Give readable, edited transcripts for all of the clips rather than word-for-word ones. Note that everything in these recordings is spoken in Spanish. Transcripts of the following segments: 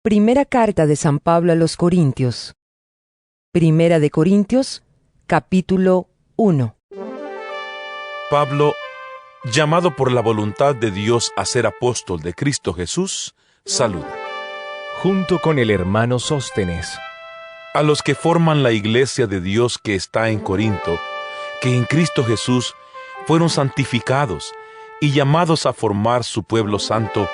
Primera carta de San Pablo a los Corintios. Primera de Corintios, capítulo 1. Pablo, llamado por la voluntad de Dios a ser apóstol de Cristo Jesús, saluda. Junto con el hermano Sóstenes. A los que forman la iglesia de Dios que está en Corinto, que en Cristo Jesús fueron santificados y llamados a formar su pueblo santo,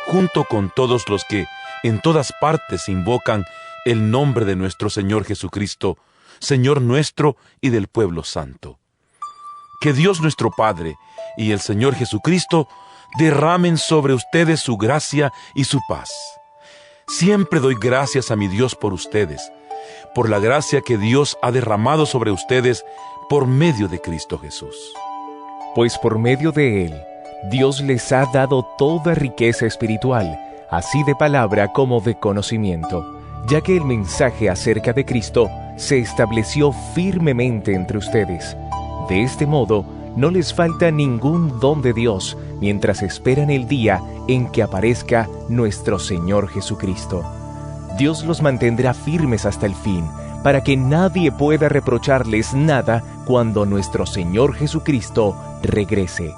junto con todos los que en todas partes invocan el nombre de nuestro Señor Jesucristo, Señor nuestro y del pueblo santo. Que Dios nuestro Padre y el Señor Jesucristo derramen sobre ustedes su gracia y su paz. Siempre doy gracias a mi Dios por ustedes, por la gracia que Dios ha derramado sobre ustedes por medio de Cristo Jesús. Pues por medio de Él, Dios les ha dado toda riqueza espiritual, así de palabra como de conocimiento, ya que el mensaje acerca de Cristo se estableció firmemente entre ustedes. De este modo, no les falta ningún don de Dios, mientras esperan el día en que aparezca nuestro Señor Jesucristo. Dios los mantendrá firmes hasta el fin, para que nadie pueda reprocharles nada cuando nuestro Señor Jesucristo regrese.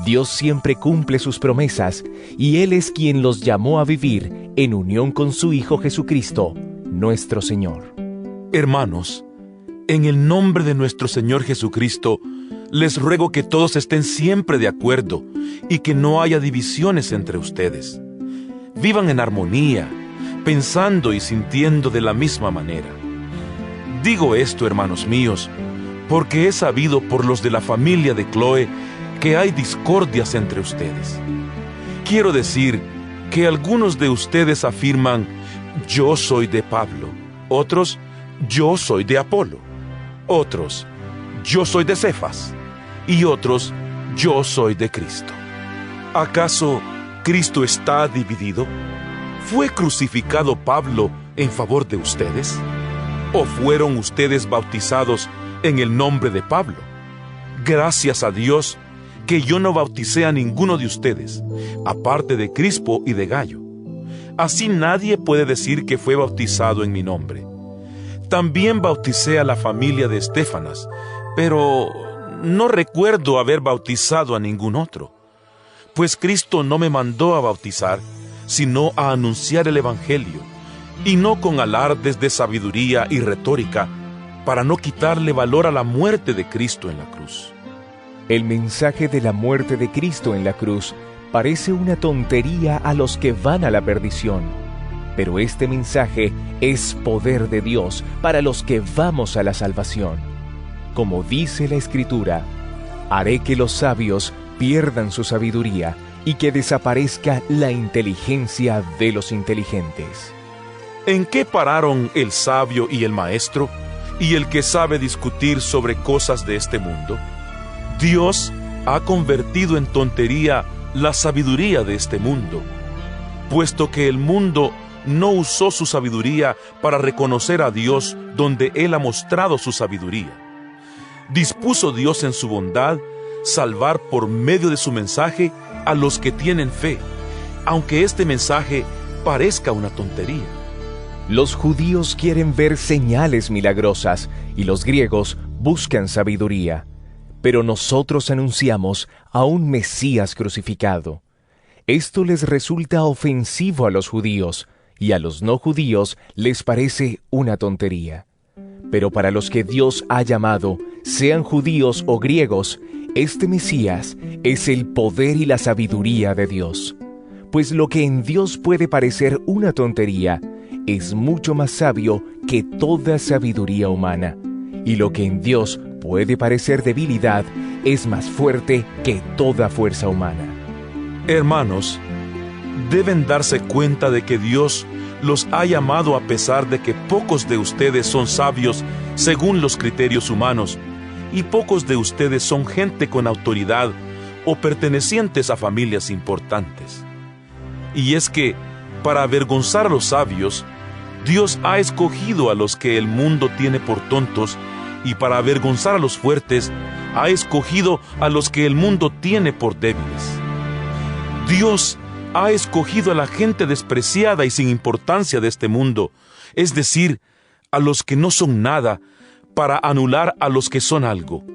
Dios siempre cumple sus promesas, y Él es quien los llamó a vivir en unión con su Hijo Jesucristo, nuestro Señor. Hermanos, en el nombre de nuestro Señor Jesucristo, les ruego que todos estén siempre de acuerdo y que no haya divisiones entre ustedes. Vivan en armonía, pensando y sintiendo de la misma manera. Digo esto, hermanos míos, porque he sabido por los de la familia de Cloé que hay discordias entre ustedes. Quiero decir que algunos de ustedes afirman, yo soy de Pablo, otros, yo soy de Apolo, otros, yo soy de Cefas, y otros, yo soy de Cristo. ¿Acaso Cristo está dividido? ¿Fue crucificado Pablo en favor de ustedes? ¿O fueron ustedes bautizados en el nombre de Pablo? Gracias a Dios que yo no bauticé a ninguno de ustedes, aparte de Crispo y de Gayo. Así nadie puede decir que fue bautizado en mi nombre. También bauticé a la familia de Estéfanas, pero no recuerdo haber bautizado a ningún otro. Pues Cristo no me mandó a bautizar, sino a anunciar el Evangelio, y no con alardes de sabiduría y retórica, para no quitarle valor a la muerte de Cristo en la cruz. El mensaje de la muerte de Cristo en la cruz parece una tontería a los que van a la perdición, pero este mensaje es poder de Dios para los que vamos a la salvación. Como dice la Escritura, haré que los sabios pierdan su sabiduría y que desaparezca la inteligencia de los inteligentes. ¿En qué pararon el sabio y el maestro, y el que sabe discutir sobre cosas de este mundo? Dios ha convertido en tontería la sabiduría de este mundo, puesto que el mundo no usó su sabiduría para reconocer a Dios donde Él ha mostrado su sabiduría. Dispuso Dios en su bondad salvar por medio de su mensaje a los que tienen fe, aunque este mensaje parezca una tontería. Los judíos quieren ver señales milagrosas y los griegos buscan sabiduría. Pero nosotros anunciamos a un Mesías crucificado. Esto les resulta ofensivo a los judíos, y a los no judíos les parece una tontería. Pero para los que Dios ha llamado, sean judíos o griegos, este Mesías es el poder y la sabiduría de Dios. Pues lo que en Dios puede parecer una tontería, es mucho más sabio que toda sabiduría humana. Y lo que en Dios puede parecer debilidad, es más fuerte que toda fuerza humana. Hermanos, deben darse cuenta de que Dios los ha llamado a pesar de que pocos de ustedes son sabios según los criterios humanos, y pocos de ustedes son gente con autoridad o pertenecientes a familias importantes. Y es que, para avergonzar a los sabios, Dios ha escogido a los que el mundo tiene por tontos, y para avergonzar a los fuertes, ha escogido a los que el mundo tiene por débiles. Dios ha escogido a la gente despreciada y sin importancia de este mundo, es decir, a los que no son nada, para anular a los que son algo.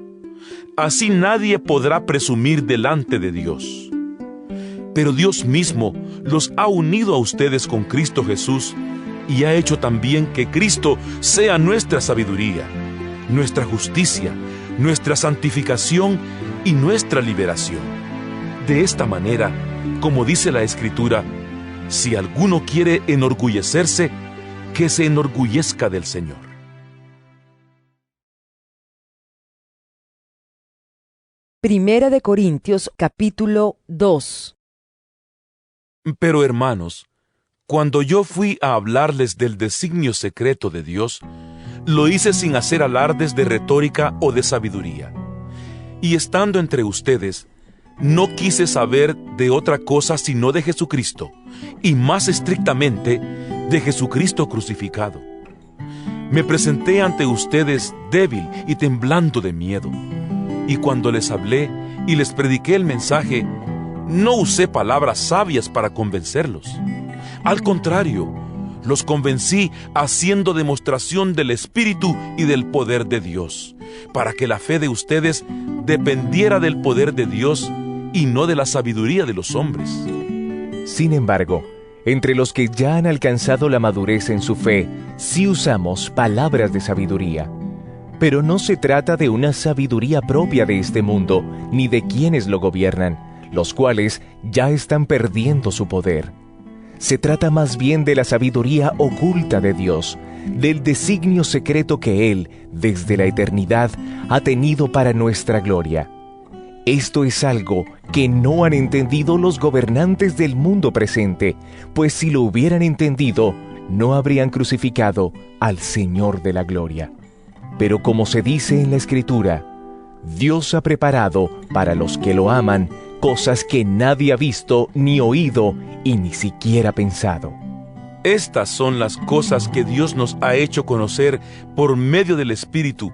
Así nadie podrá presumir delante de Dios. Pero Dios mismo los ha unido a ustedes con Cristo Jesús y ha hecho también que Cristo sea nuestra sabiduría, nuestra justicia, nuestra santificación y nuestra liberación. De esta manera, como dice la Escritura, si alguno quiere enorgullecerse, que se enorgullezca del Señor. Primera de Corintios, capítulo 2. Pero hermanos, cuando yo fui a hablarles del designio secreto de Dios, lo hice sin hacer alardes de retórica o de sabiduría. Y estando entre ustedes, no quise saber de otra cosa sino de Jesucristo, y más estrictamente de Jesucristo crucificado. Me presenté ante ustedes débil y temblando de miedo, y cuando les hablé y les prediqué el mensaje, no usé palabras sabias para convencerlos. Al contrario, los convencí haciendo demostración del Espíritu y del poder de Dios, para que la fe de ustedes dependiera del poder de Dios y no de la sabiduría de los hombres. Sin embargo, entre los que ya han alcanzado la madurez en su fe, sí usamos palabras de sabiduría. Pero no se trata de una sabiduría propia de este mundo, ni de quienes lo gobiernan, los cuales ya están perdiendo su poder. Se trata más bien de la sabiduría oculta de Dios, del designio secreto que Él, desde la eternidad, ha tenido para nuestra gloria. Esto es algo que no han entendido los gobernantes del mundo presente, pues si lo hubieran entendido, no habrían crucificado al Señor de la gloria. Pero como se dice en la Escritura, Dios ha preparado para los que lo aman cosas que nadie ha visto ni oído y ni siquiera pensado. Estas son las cosas que Dios nos ha hecho conocer por medio del Espíritu,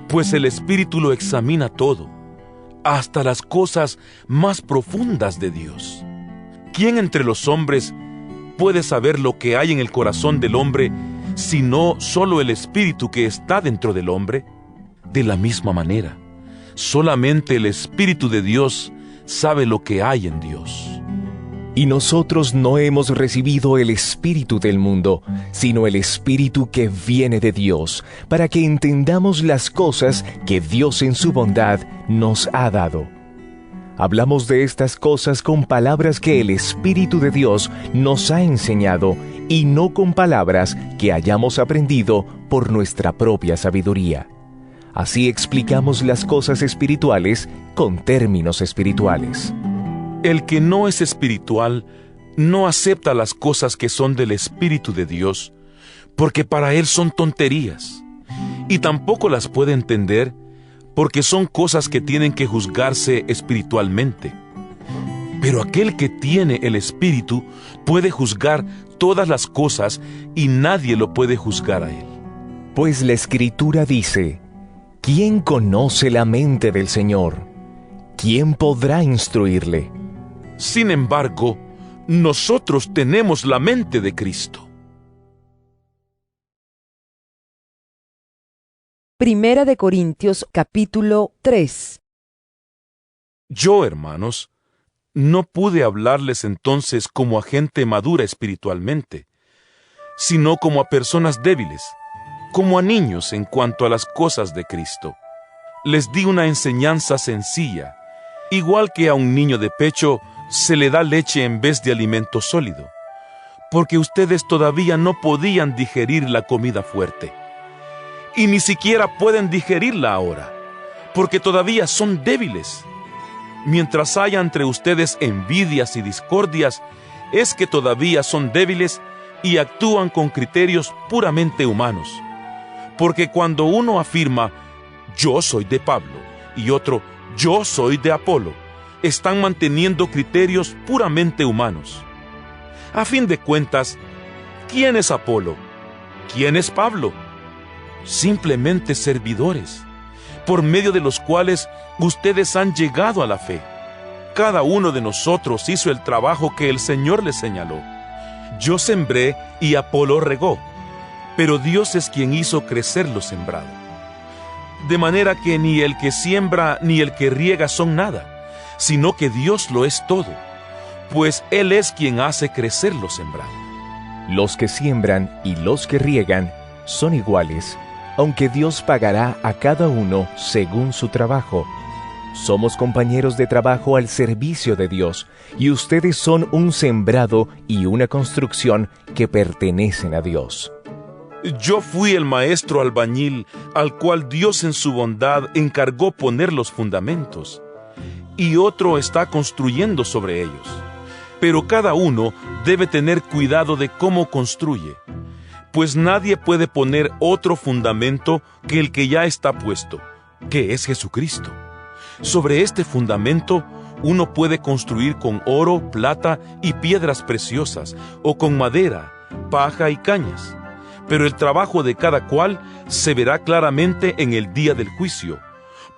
pues el Espíritu lo examina todo, hasta las cosas más profundas de Dios. ¿Quién entre los hombres puede saber lo que hay en el corazón del hombre, sino solo el Espíritu que está dentro del hombre? De la misma manera, solamente el Espíritu de Dios sabe lo que hay en Dios. Y nosotros no hemos recibido el espíritu del mundo, sino el Espíritu que viene de Dios, para que entendamos las cosas que Dios en su bondad nos ha dado. Hablamos de estas cosas con palabras que el Espíritu de Dios nos ha enseñado, y no con palabras que hayamos aprendido por nuestra propia sabiduría. Así explicamos las cosas espirituales con términos espirituales. El que no es espiritual no acepta las cosas que son del Espíritu de Dios, porque para él son tonterías, y tampoco las puede entender, porque son cosas que tienen que juzgarse espiritualmente. Pero aquel que tiene el Espíritu puede juzgar todas las cosas, y nadie lo puede juzgar a él. Pues la Escritura dice: ¿quién conoce la mente del Señor? ¿Quién podrá instruirle? Sin embargo, nosotros tenemos la mente de Cristo. Primera de Corintios, capítulo 3. Yo, hermanos, no pude hablarles entonces como a gente madura espiritualmente, sino como a personas débiles, como a niños en cuanto a las cosas de Cristo. Les di una enseñanza sencilla, igual que a un niño de pecho se le da leche en vez de alimento sólido, porque ustedes todavía no podían digerir la comida fuerte, y ni siquiera pueden digerirla ahora, porque todavía son débiles. Mientras haya entre ustedes envidias y discordias, es que todavía son débiles y actúan con criterios puramente humanos. Porque cuando uno afirma, yo soy de Pablo, y otro, yo soy de Apolo, están manteniendo criterios puramente humanos. A fin de cuentas, ¿quién es Apolo? ¿Quién es Pablo? Simplemente servidores, por medio de los cuales ustedes han llegado a la fe. cada uno de nosotros hizo el trabajo que el Señor le señaló. Yo sembré y Apolo regó, pero Dios es quien hizo crecer lo sembrado. De manera que ni el que siembra ni el que riega son nada, sino que Dios lo es todo, pues Él es quien hace crecer lo sembrado. Los que siembran y los que riegan son iguales, aunque Dios pagará a cada uno según su trabajo. Somos compañeros de trabajo al servicio de Dios, y ustedes son un sembrado y una construcción que pertenecen a Dios. Yo fui el maestro albañil al cual Dios en su bondad encargó poner los fundamentos, y otro está construyendo sobre ellos. Pero cada uno debe tener cuidado de cómo construye, pues nadie puede poner otro fundamento que el que ya está puesto, que es Jesucristo. Sobre este fundamento uno puede construir con oro, plata y piedras preciosas, o con madera, paja y cañas. Pero el trabajo de cada cual se verá claramente en el día del juicio,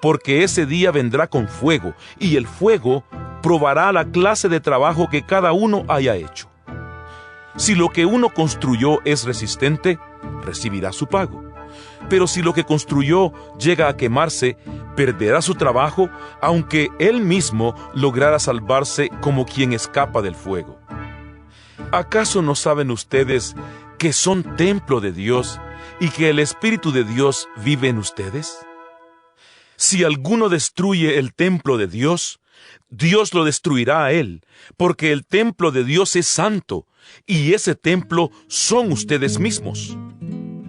porque ese día vendrá con fuego, y el fuego probará la clase de trabajo que cada uno haya hecho. Si lo que uno construyó es resistente, recibirá su pago. Pero si lo que construyó llega a quemarse, perderá su trabajo, aunque él mismo lograra salvarse como quien escapa del fuego. ¿Acaso no saben ustedes que son templo de Dios y que el Espíritu de Dios vive en ustedes? Si alguno destruye el templo de Dios, Dios lo destruirá a él, porque el templo de Dios es santo, y ese templo son ustedes mismos.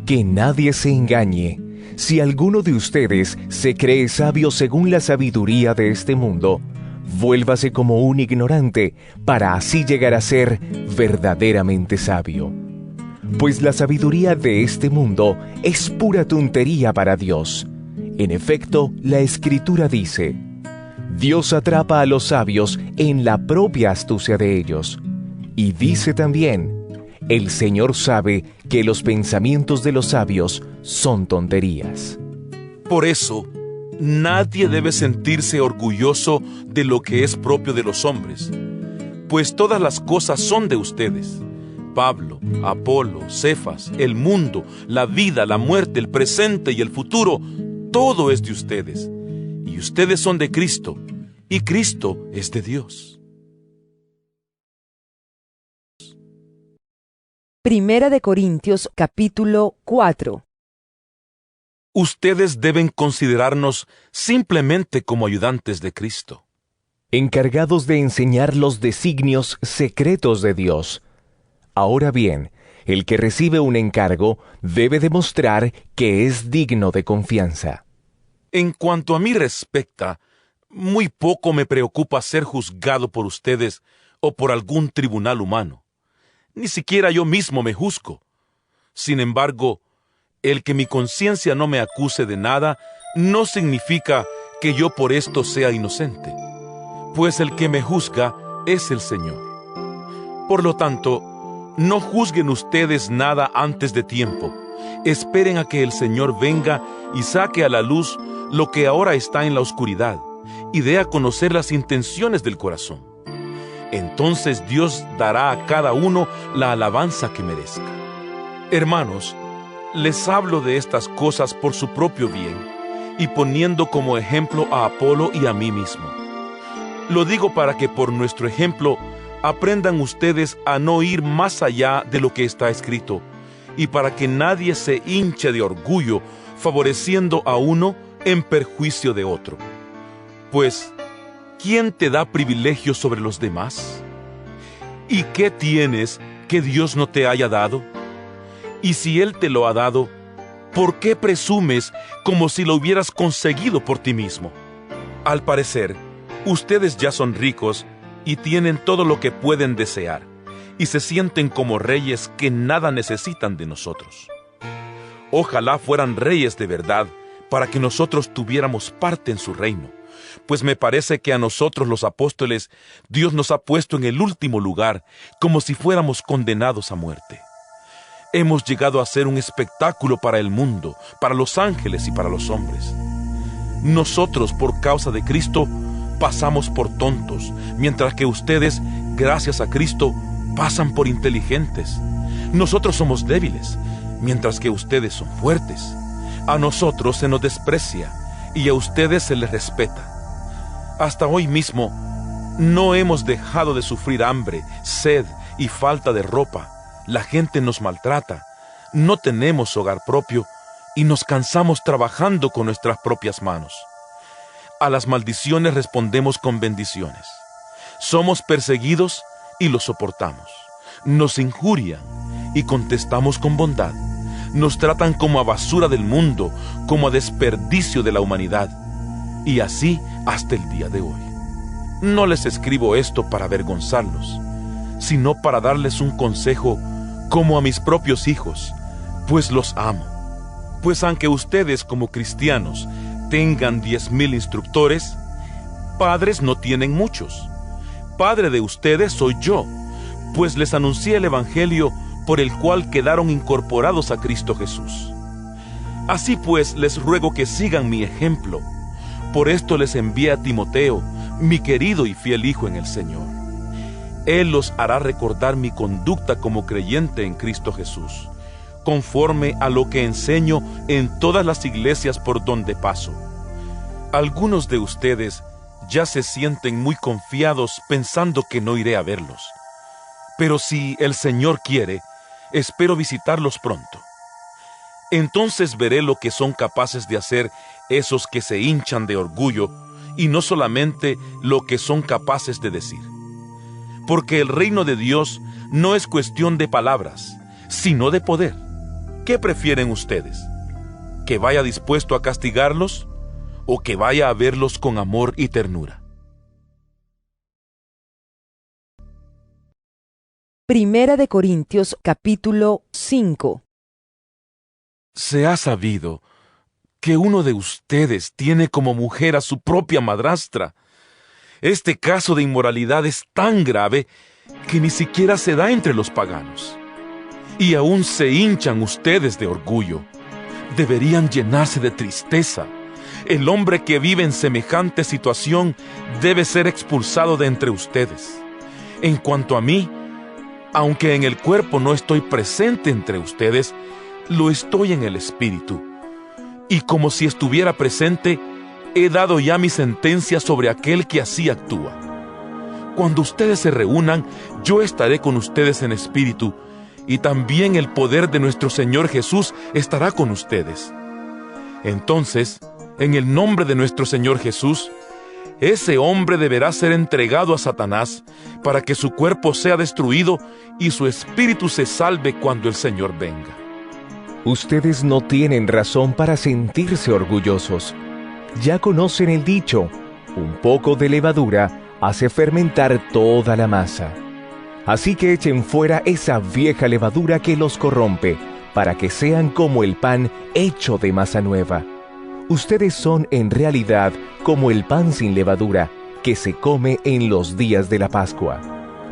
Que nadie se engañe. Si alguno de ustedes se cree sabio según la sabiduría de este mundo, vuélvase como un ignorante, para así llegar a ser verdaderamente sabio. Pues la sabiduría de este mundo es pura tontería para Dios. En efecto, la Escritura dice: Dios atrapa a los sabios en la propia astucia de ellos. Y dice también: el Señor sabe que los pensamientos de los sabios son tonterías. Por eso, nadie debe sentirse orgulloso de lo que es propio de los hombres, pues todas las cosas son de ustedes. Pablo, Apolo, Cefas, el mundo, la vida, la muerte, el presente y el futuro, todo es de ustedes. Y ustedes son de Cristo, y Cristo es de Dios. Primera de Corintios, capítulo 4. Ustedes deben considerarnos simplemente como ayudantes de Cristo, encargados de enseñar los designios secretos de Dios. Ahora bien, el que recibe un encargo debe demostrar que es digno de confianza. En cuanto a mí respecta, muy poco me preocupa ser juzgado por ustedes o por algún tribunal humano. Ni siquiera yo mismo me juzgo. Sin embargo, el que mi conciencia no me acuse de nada no significa que yo por esto sea inocente, pues el que me juzga es el Señor. Por lo tanto, no juzguen ustedes nada antes de tiempo. Esperen a que el Señor venga y saque a la luz lo que ahora está en la oscuridad, y dé a conocer las intenciones del corazón. Entonces Dios dará a cada uno la alabanza que merezca. Hermanos, les hablo de estas cosas por su propio bien, y poniendo como ejemplo a Apolo y a mí mismo. Lo digo para que por nuestro ejemplo aprendan ustedes a no ir más allá de lo que está escrito, y para que nadie se hinche de orgullo, favoreciendo a uno en perjuicio de otro. Pues, ¿quién te da privilegios sobre los demás? ¿Y qué tienes que Dios no te haya dado? Y si Él te lo ha dado, ¿por qué presumes como si lo hubieras conseguido por ti mismo? Al parecer, ustedes ya son ricos y tienen todo lo que pueden desear, y se sienten como reyes que nada necesitan de nosotros. Ojalá fueran reyes de verdad, para que nosotros tuviéramos parte en su reino. Pues me parece que a nosotros los apóstoles Dios nos ha puesto en el último lugar, como si fuéramos condenados a muerte. Hemos llegado a ser un espectáculo para el mundo, para los ángeles y para los hombres. Nosotros, por causa de Cristo, pasamos por tontos, mientras que ustedes, gracias a Cristo, pasan por inteligentes. Nosotros somos débiles, mientras que ustedes son fuertes. A nosotros se nos desprecia y a ustedes se les respeta. Hasta hoy mismo no hemos dejado de sufrir hambre, sed y falta de ropa. La gente nos maltrata, no tenemos hogar propio y nos cansamos trabajando con nuestras propias manos. A las maldiciones respondemos con bendiciones. Somos perseguidos y lo soportamos. Nos injurian y contestamos con bondad. Nos tratan como a basura del mundo, como a desperdicio de la humanidad. Y así hasta el día de hoy. No les escribo esto para avergonzarlos, sino para darles un consejo como a mis propios hijos, pues los amo. Pues aunque ustedes como cristianos tengan 10,000 instructores, padres no tienen muchos. Padre de ustedes soy yo, pues les anuncié el Evangelio por el cual quedaron incorporados a Cristo Jesús. Así pues, les ruego que sigan mi ejemplo. Por esto les envié a Timoteo, mi querido y fiel hijo en el Señor. Él los hará recordar mi conducta como creyente en Cristo Jesús, conforme a lo que enseño en todas las iglesias por donde paso. Algunos de ustedes ya se sienten muy confiados pensando que no iré a verlos. Pero si el Señor quiere, espero visitarlos pronto. Entonces veré lo que son capaces de hacer esos que se hinchan de orgullo, y no solamente lo que son capaces de decir. Porque el reino de Dios no es cuestión de palabras, sino de poder. ¿Qué prefieren ustedes? ¿Que vaya dispuesto a castigarlos o que vaya a verlos con amor y ternura? Primera de Corintios, capítulo 5. Se ha sabido que uno de ustedes tiene como mujer a su propia madrastra. Este caso de inmoralidad es tan grave que ni siquiera se da entre los paganos. Y aún se hinchan ustedes de orgullo. Deberían llenarse de tristeza. El hombre que vive en semejante situación debe ser expulsado de entre ustedes. En cuanto a mí, aunque en el cuerpo no estoy presente entre ustedes, lo estoy en el espíritu. Y como si estuviera presente, he dado ya mi sentencia sobre aquel que así actúa. Cuando ustedes se reúnan, yo estaré con ustedes en espíritu, y también el poder de nuestro Señor Jesús estará con ustedes. Entonces, en el nombre de nuestro Señor Jesús, ese hombre deberá ser entregado a Satanás para que su cuerpo sea destruido y su espíritu se salve cuando el Señor venga. Ustedes no tienen razón para sentirse orgullosos. Ya conocen el dicho, un poco de levadura hace fermentar toda la masa. Así que echen fuera esa vieja levadura que los corrompe, para que sean como el pan hecho de masa nueva. Ustedes son en realidad como el pan sin levadura, que se come en los días de la Pascua.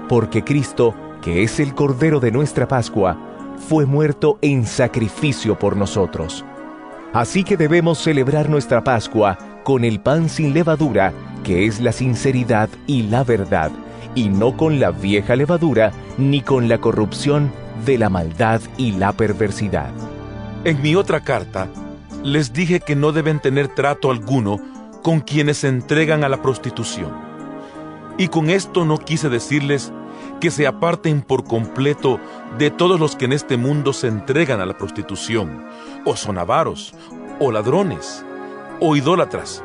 Porque Cristo, que es el Cordero de nuestra Pascua, fue muerto en sacrificio por nosotros. Así que debemos celebrar nuestra Pascua con el pan sin levadura, que es la sinceridad y la verdad, y no con la vieja levadura, ni con la corrupción de la maldad y la perversidad. En mi otra carta, les dije que no deben tener trato alguno con quienes se entregan a la prostitución. Y con esto no quise decirles que se aparten por completo de todos los que en este mundo se entregan a la prostitución, o son avaros, o ladrones, o idólatras,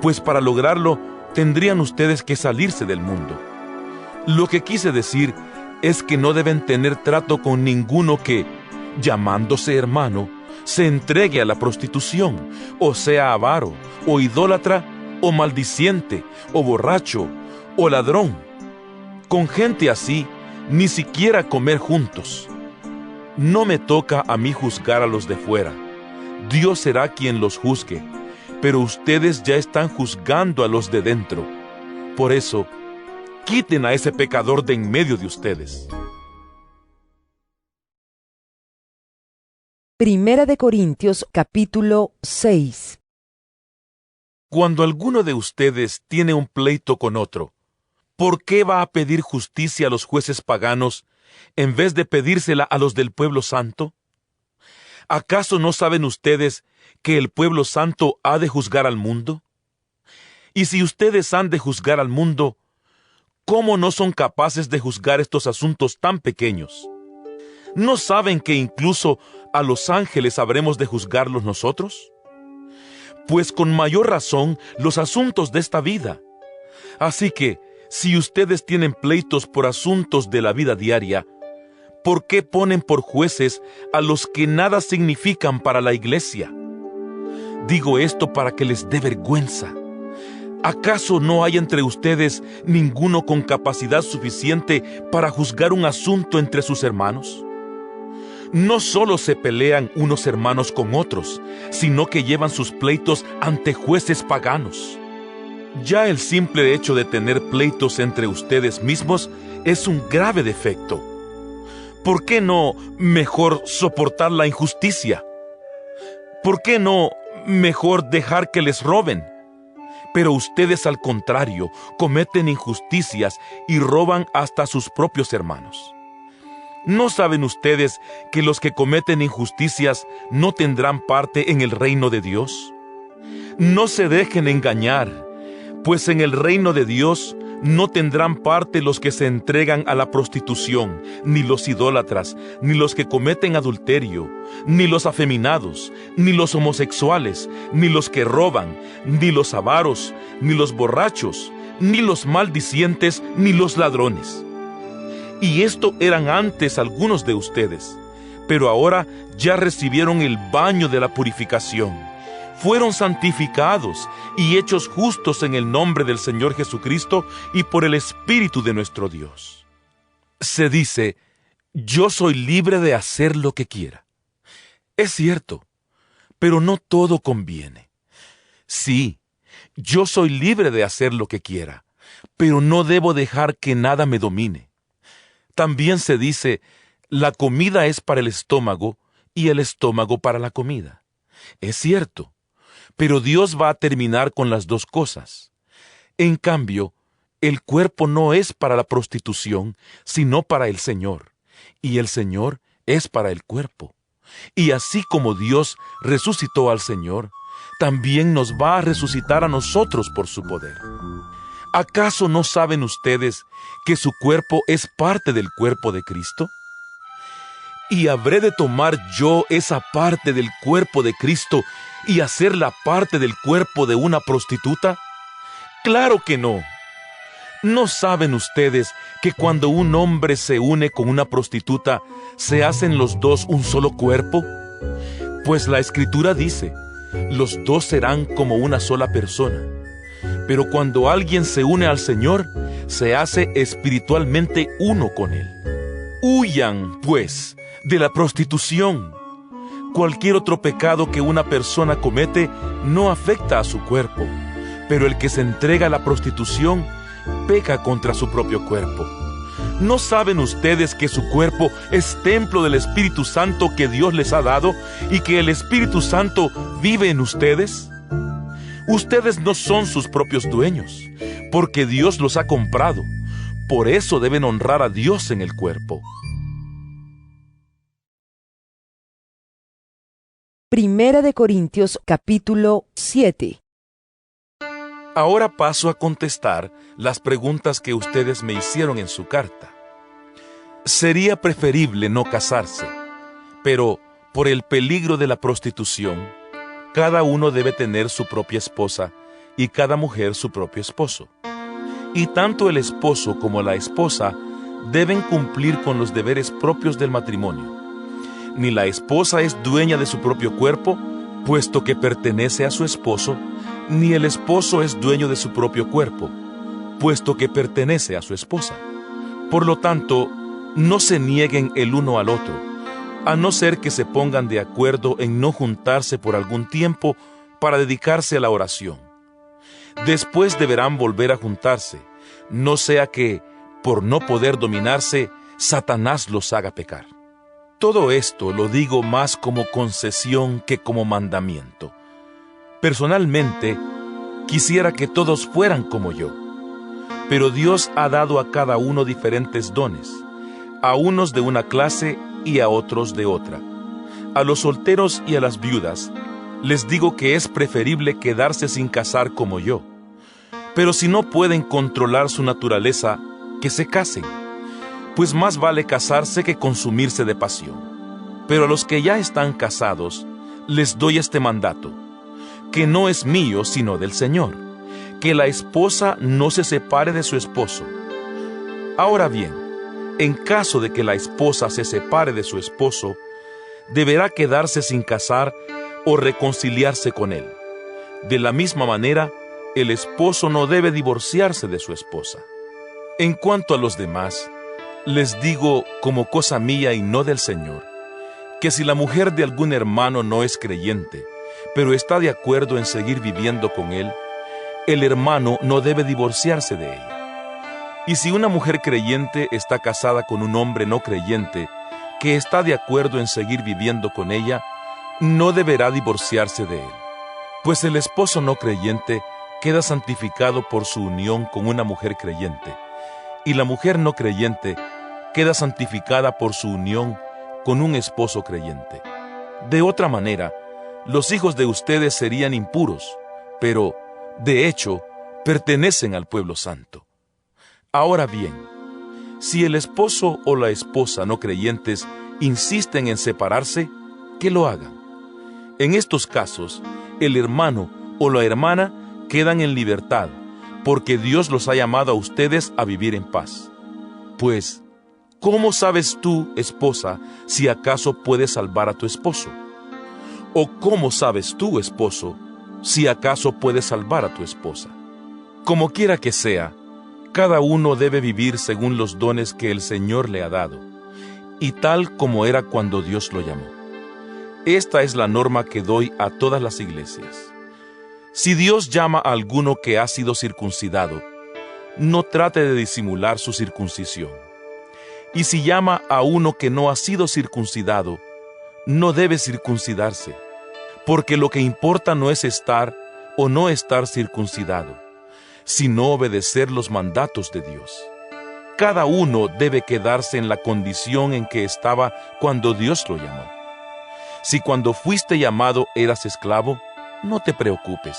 pues para lograrlo tendrían ustedes que salirse del mundo. Lo que quise decir es que no deben tener trato con ninguno que, llamándose hermano, se entregue a la prostitución, o sea avaro, o idólatra, o maldiciente, o borracho, o ladrón. Con gente así, ni siquiera comer juntos. No me toca a mí juzgar a los de fuera. Dios será quien los juzgue, pero ustedes ya están juzgando a los de dentro. Por eso, quiten a ese pecador de en medio de ustedes. Primera de Corintios, capítulo 6. Cuando alguno de ustedes tiene un pleito con otro, ¿por qué va a pedir justicia a los jueces paganos en vez de pedírsela a los del pueblo santo? ¿Acaso no saben ustedes que el pueblo santo ha de juzgar al mundo? Y si ustedes han de juzgar al mundo, ¿cómo no son capaces de juzgar estos asuntos tan pequeños? ¿No saben que incluso a los ángeles habremos de juzgarlos nosotros? Pues con mayor razón los asuntos de esta vida. Así que, si ustedes tienen pleitos por asuntos de la vida diaria, ¿por qué ponen por jueces a los que nada significan para la iglesia? Digo esto para que les dé vergüenza. ¿Acaso no hay entre ustedes ninguno con capacidad suficiente para juzgar un asunto entre sus hermanos? No solo se pelean unos hermanos con otros, sino que llevan sus pleitos ante jueces paganos. Ya el simple hecho de tener pleitos entre ustedes mismos es un grave defecto. ¿Por qué no mejor soportar la injusticia? ¿Por qué no mejor dejar que les roben? Pero ustedes, al contrario, cometen injusticias y roban hasta a sus propios hermanos. ¿No saben ustedes que los que cometen injusticias no tendrán parte en el reino de Dios? No se dejen engañar, pues en el reino de Dios no tendrán parte los que se entregan a la prostitución, ni los idólatras, ni los que cometen adulterio, ni los afeminados, ni los homosexuales, ni los que roban, ni los avaros, ni los borrachos, ni los maldicientes, ni los ladrones. Y esto eran antes algunos de ustedes, pero ahora ya recibieron el baño de la purificación. Fueron santificados y hechos justos en el nombre del Señor Jesucristo y por el Espíritu de nuestro Dios. Se dice, yo soy libre de hacer lo que quiera. Es cierto, pero no todo conviene. Sí, yo soy libre de hacer lo que quiera, pero no debo dejar que nada me domine. También se dice, la comida es para el estómago y el estómago para la comida. Es cierto, pero Dios va a terminar con las dos cosas. En cambio, el cuerpo no es para la prostitución, sino para el Señor, y el Señor es para el cuerpo. Y así como Dios resucitó al Señor, también nos va a resucitar a nosotros por su poder. ¿Acaso no saben ustedes que su cuerpo es parte del cuerpo de Cristo? ¿Y habré de tomar yo esa parte del cuerpo de Cristo y hacerla parte del cuerpo de una prostituta? ¡Claro que no! ¿No saben ustedes que cuando un hombre se une con una prostituta, se hacen los dos un solo cuerpo? Pues la Escritura dice, los dos serán como una sola persona. Pero cuando alguien se une al Señor, se hace espiritualmente uno con Él. Huyan, pues, de la prostitución. Cualquier otro pecado que una persona comete no afecta a su cuerpo, pero el que se entrega a la prostitución peca contra su propio cuerpo. ¿No saben ustedes que su cuerpo es templo del Espíritu Santo que Dios les ha dado y que el Espíritu Santo vive en ustedes? Ustedes no son sus propios dueños, porque Dios los ha comprado. Por eso deben honrar a Dios en el cuerpo. Primera de Corintios, capítulo 7. Ahora paso a contestar las preguntas que ustedes me hicieron en su carta. Sería preferible no casarse, pero por el peligro de la prostitución, cada uno debe tener su propia esposa y cada mujer su propio esposo. Y tanto el esposo como la esposa deben cumplir con los deberes propios del matrimonio. Ni la esposa es dueña de su propio cuerpo, puesto que pertenece a su esposo, ni el esposo es dueño de su propio cuerpo, puesto que pertenece a su esposa. Por lo tanto, no se nieguen el uno al otro, a no ser que se pongan de acuerdo en no juntarse por algún tiempo para dedicarse a la oración. Después deberán volver a juntarse, no sea que, por no poder dominarse, Satanás los haga pecar. Todo esto lo digo más como concesión que como mandamiento. Personalmente, Quisiera que todos fueran como yo. Pero Dios ha dado a cada uno diferentes dones, a unos de una clase y a otros de otra. A los solteros y a las viudas les digo que es preferible quedarse sin casar como yo. Pero si no pueden controlar su naturaleza, que se casen, pues más vale casarse que consumirse de pasión. Pero a los que ya están casados, les doy este mandato, que no es mío sino del Señor, que la esposa no se separe de su esposo. Ahora bien, en caso de que la esposa se separe de su esposo, deberá quedarse sin casar o reconciliarse con él. De la misma manera, el esposo no debe divorciarse de su esposa. En cuanto a los demás, les digo como cosa mía y no del Señor, que si la mujer de algún hermano no es creyente, pero está de acuerdo en seguir viviendo con él, el hermano no debe divorciarse de ella. Y si una mujer creyente está casada con un hombre no creyente, que está de acuerdo en seguir viviendo con ella, no deberá divorciarse de él. Pues el esposo no creyente queda santificado por su unión con una mujer creyente, y la mujer no creyente queda santificada por su unión con un esposo creyente. De otra manera, los hijos de ustedes serían impuros, pero, de hecho, pertenecen al pueblo santo. Ahora bien, si el esposo o la esposa no creyentes insisten en separarse, que lo hagan. En estos casos, el hermano o la hermana quedan en libertad, porque Dios los ha llamado a ustedes a vivir en paz. Pues, ¿cómo sabes tú, esposa, si acaso puedes salvar a tu esposo? ¿O cómo sabes tú, esposo, si acaso puedes salvar a tu esposa? Como quiera que sea, cada uno debe vivir según los dones que el Señor le ha dado, y tal como era cuando Dios lo llamó. Esta es la norma que doy a todas las iglesias. Si Dios llama a alguno que ha sido circuncidado, no trate de disimular su circuncisión. Y si llama a uno que no ha sido circuncidado, no debe circuncidarse, porque lo que importa no es estar o no estar circuncidado, sino obedecer los mandatos de Dios. Cada uno debe quedarse en la condición en que estaba cuando Dios lo llamó. Si cuando fuiste llamado eras esclavo, no te preocupes,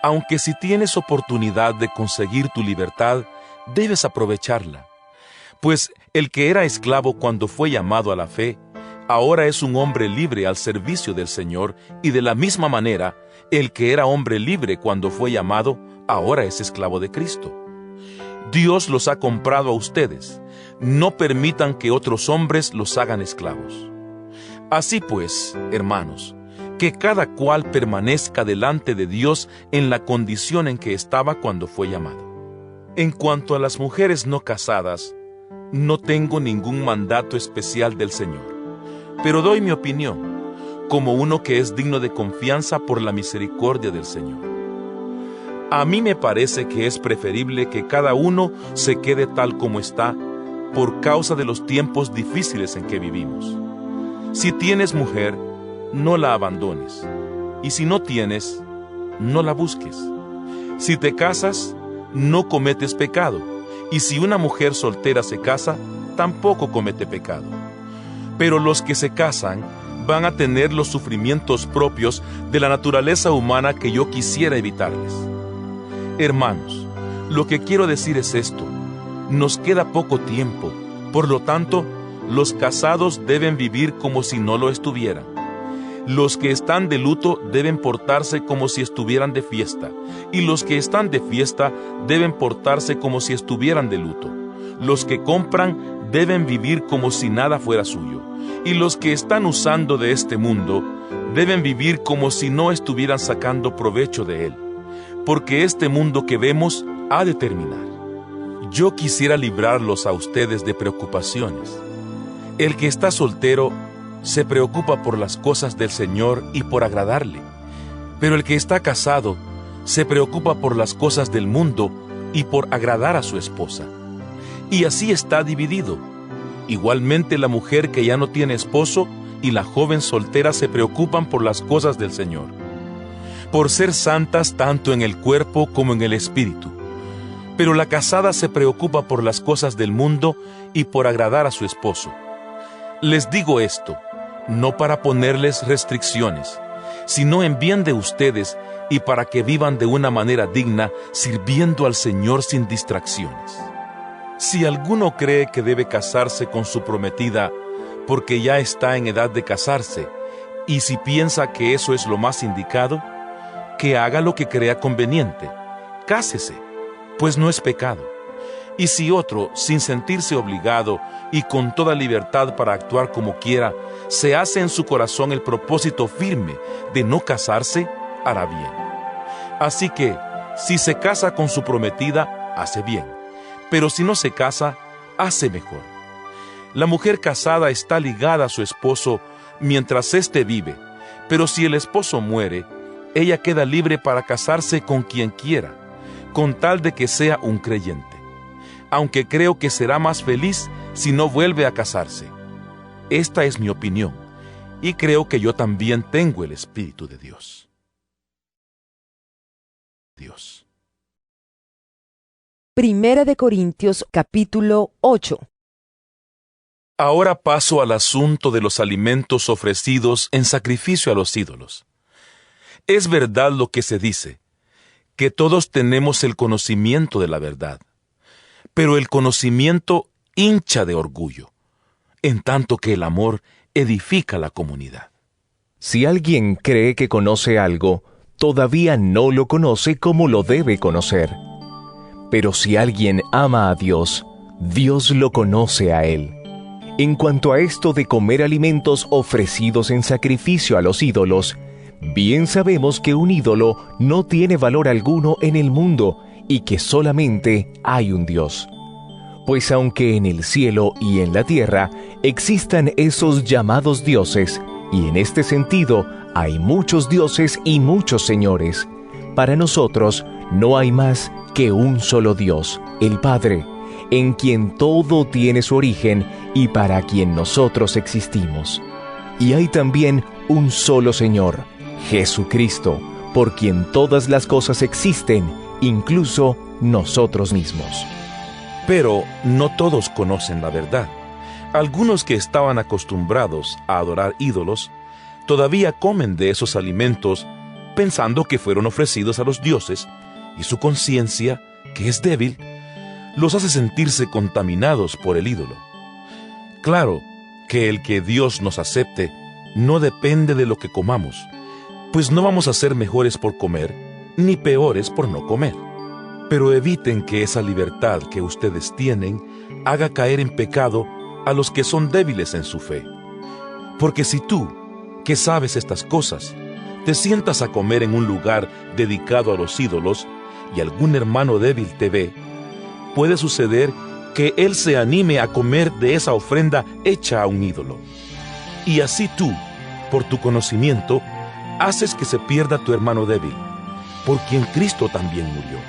aunque si tienes oportunidad de conseguir tu libertad, debes aprovecharla. Pues el que era esclavo cuando fue llamado a la fe, ahora es un hombre libre al servicio del Señor, y de la misma manera, el que era hombre libre cuando fue llamado, ahora es esclavo de Cristo. Dios los ha comprado a ustedes. No permitan que otros hombres los hagan esclavos. Así pues, hermanos, que cada cual permanezca delante de Dios en la condición en que estaba cuando fue llamado. En cuanto a las mujeres no casadas, no tengo ningún mandato especial del Señor, pero doy mi opinión, como uno que es digno de confianza por la misericordia del Señor. A mí me parece que es preferible que cada uno se quede tal como está, por causa de los tiempos difíciles en que vivimos. Si tienes mujer, no la abandones, y si no tienes, no la busques. Si te casas, no cometes pecado, y si una mujer soltera se casa, tampoco comete pecado. Pero los que se casan van a tener los sufrimientos propios de la naturaleza humana que yo quisiera evitarles. Hermanos, lo que quiero decir es esto: nos queda poco tiempo, por lo tanto, los casados deben vivir como si no lo estuvieran. Los que están de luto deben portarse como si estuvieran de fiesta, y los que están de fiesta deben portarse como si estuvieran de luto. Los que compran deben vivir como si nada fuera suyo, y los que están usando de este mundo deben vivir como si no estuvieran sacando provecho de él, porque este mundo que vemos ha de terminar. Yo quisiera librarlos a ustedes de preocupaciones. El que está soltero se preocupa por las cosas del Señor y por agradarle, pero el que está casado se preocupa por las cosas del mundo y por agradar a su esposa. Y así está dividido. Igualmente la mujer que ya no tiene esposo y la joven soltera se preocupan por las cosas del Señor. por ser santas tanto en el cuerpo como en el espíritu. Pero la casada se preocupa por las cosas del mundo y por agradar a su esposo. Les digo esto, no para ponerles restricciones, sino en bien de ustedes y para que vivan de una manera digna, sirviendo al Señor sin distracciones. Si alguno cree que debe casarse con su prometida porque ya está en edad de casarse, y si piensa que eso es lo más indicado, que haga lo que crea conveniente, cásese, pues no es pecado. Y si otro, sin sentirse obligado y con toda libertad para actuar como quiera, se hace en su corazón el propósito firme de no casarse, hará bien. Así que, si se casa con su prometida, hace bien, pero si no se casa, hace mejor. La mujer casada está ligada a su esposo mientras éste vive, pero si el esposo muere, ella queda libre para casarse con quien quiera, con tal de que sea un creyente. Aunque creo que será más feliz si no vuelve a casarse. Esta es mi opinión, y creo que yo también tengo el Espíritu de Dios. Primera de Corintios, capítulo 8. Ahora paso al asunto de los alimentos ofrecidos en sacrificio a los ídolos. Es verdad lo que se dice, que todos tenemos el conocimiento de la verdad. Pero el conocimiento hincha de orgullo, en tanto que el amor edifica la comunidad. Si alguien cree que conoce algo, todavía no lo conoce como lo debe conocer. Pero si alguien ama a Dios, Dios lo conoce a él. En cuanto a esto de comer alimentos ofrecidos en sacrificio a los ídolos, bien sabemos que un ídolo no tiene valor alguno en el mundo y que solamente hay un Dios. Pues aunque en el cielo y en la tierra existan esos llamados dioses, y en este sentido hay muchos dioses y muchos señores, para nosotros no hay más que un solo Dios, el Padre, en quien todo tiene su origen y para quien nosotros existimos. Y hay también un solo Señor, Jesucristo, por quien todas las cosas existen, incluso nosotros mismos. Pero no todos conocen la verdad. Algunos que estaban acostumbrados a adorar ídolos, todavía comen de esos alimentos pensando que fueron ofrecidos a los dioses, y su conciencia, que es débil, los hace sentirse contaminados por el ídolo. Claro que el que Dios nos acepte no depende de lo que comamos, pues no vamos a ser mejores por comer, ni peores por no comer. Pero eviten que esa libertad que ustedes tienen haga caer en pecado a los que son débiles en su fe. Porque si tú, que sabes estas cosas, te sientas a comer en un lugar dedicado a los ídolos y algún hermano débil te ve, puede suceder que él se anime a comer de esa ofrenda hecha a un ídolo. Y así tú, por tu conocimiento, haces que se pierda tu hermano débil, por quien Cristo también murió.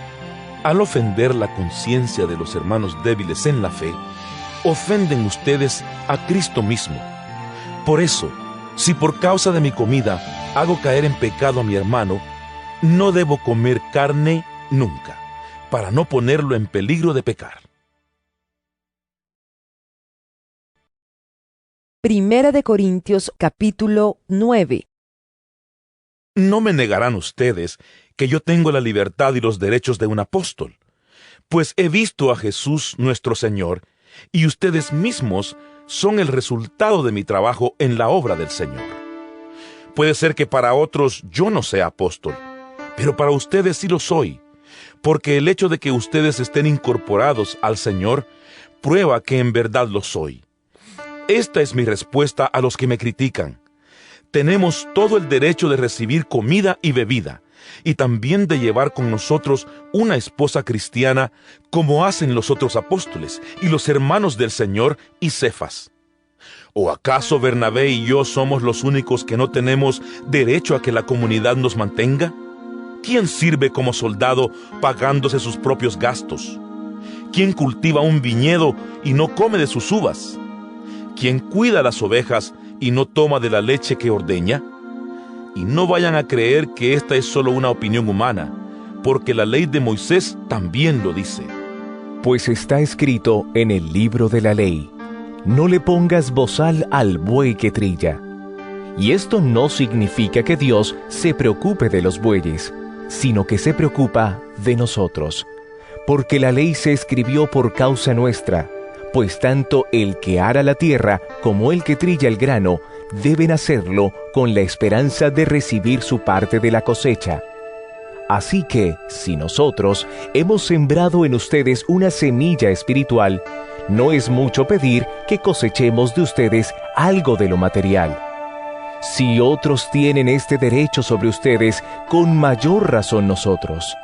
Al ofender la conciencia de los hermanos débiles en la fe, ofenden ustedes a Cristo mismo. Por eso, si por causa de mi comida hago caer en pecado a mi hermano, no debo comer carne nunca, para no ponerlo en peligro de pecar. Primera de Corintios, capítulo 9. No me negarán ustedes que yo tengo la libertad y los derechos de un apóstol, pues he visto a Jesús nuestro Señor, y ustedes mismos son el resultado de mi trabajo en la obra del Señor. Puede ser que para otros yo no sea apóstol, pero para ustedes sí lo soy, porque el hecho de que ustedes estén incorporados al Señor prueba que en verdad lo soy. Esta es mi respuesta a los que me critican. Tenemos todo el derecho de recibir comida y bebida, y también de llevar con nosotros una esposa cristiana, como hacen los otros apóstoles y los hermanos del Señor y Cefas. ¿O acaso Bernabé y yo somos los únicos que no tenemos derecho a que la comunidad nos mantenga? ¿Quién sirve como soldado pagándose sus propios gastos? ¿Quién cultiva un viñedo y no come de sus uvas? ¿Quién cuida las ovejas y no toma de la leche que ordeña? Y no vayan a creer que esta es solo una opinión humana, porque la ley de Moisés también lo dice. Pues está escrito en el libro de la ley: no le pongas bozal al buey que trilla. Y esto no significa que Dios se preocupe de los bueyes, sino que se preocupa de nosotros. Porque la ley se escribió por causa nuestra, pues tanto el que ara la tierra como el que trilla el grano deben hacerlo con la esperanza de recibir su parte de la cosecha. Así que, si nosotros hemos sembrado en ustedes una semilla espiritual, no es mucho pedir que cosechemos de ustedes algo de lo material. Si otros tienen este derecho sobre ustedes, con mayor razón nosotros.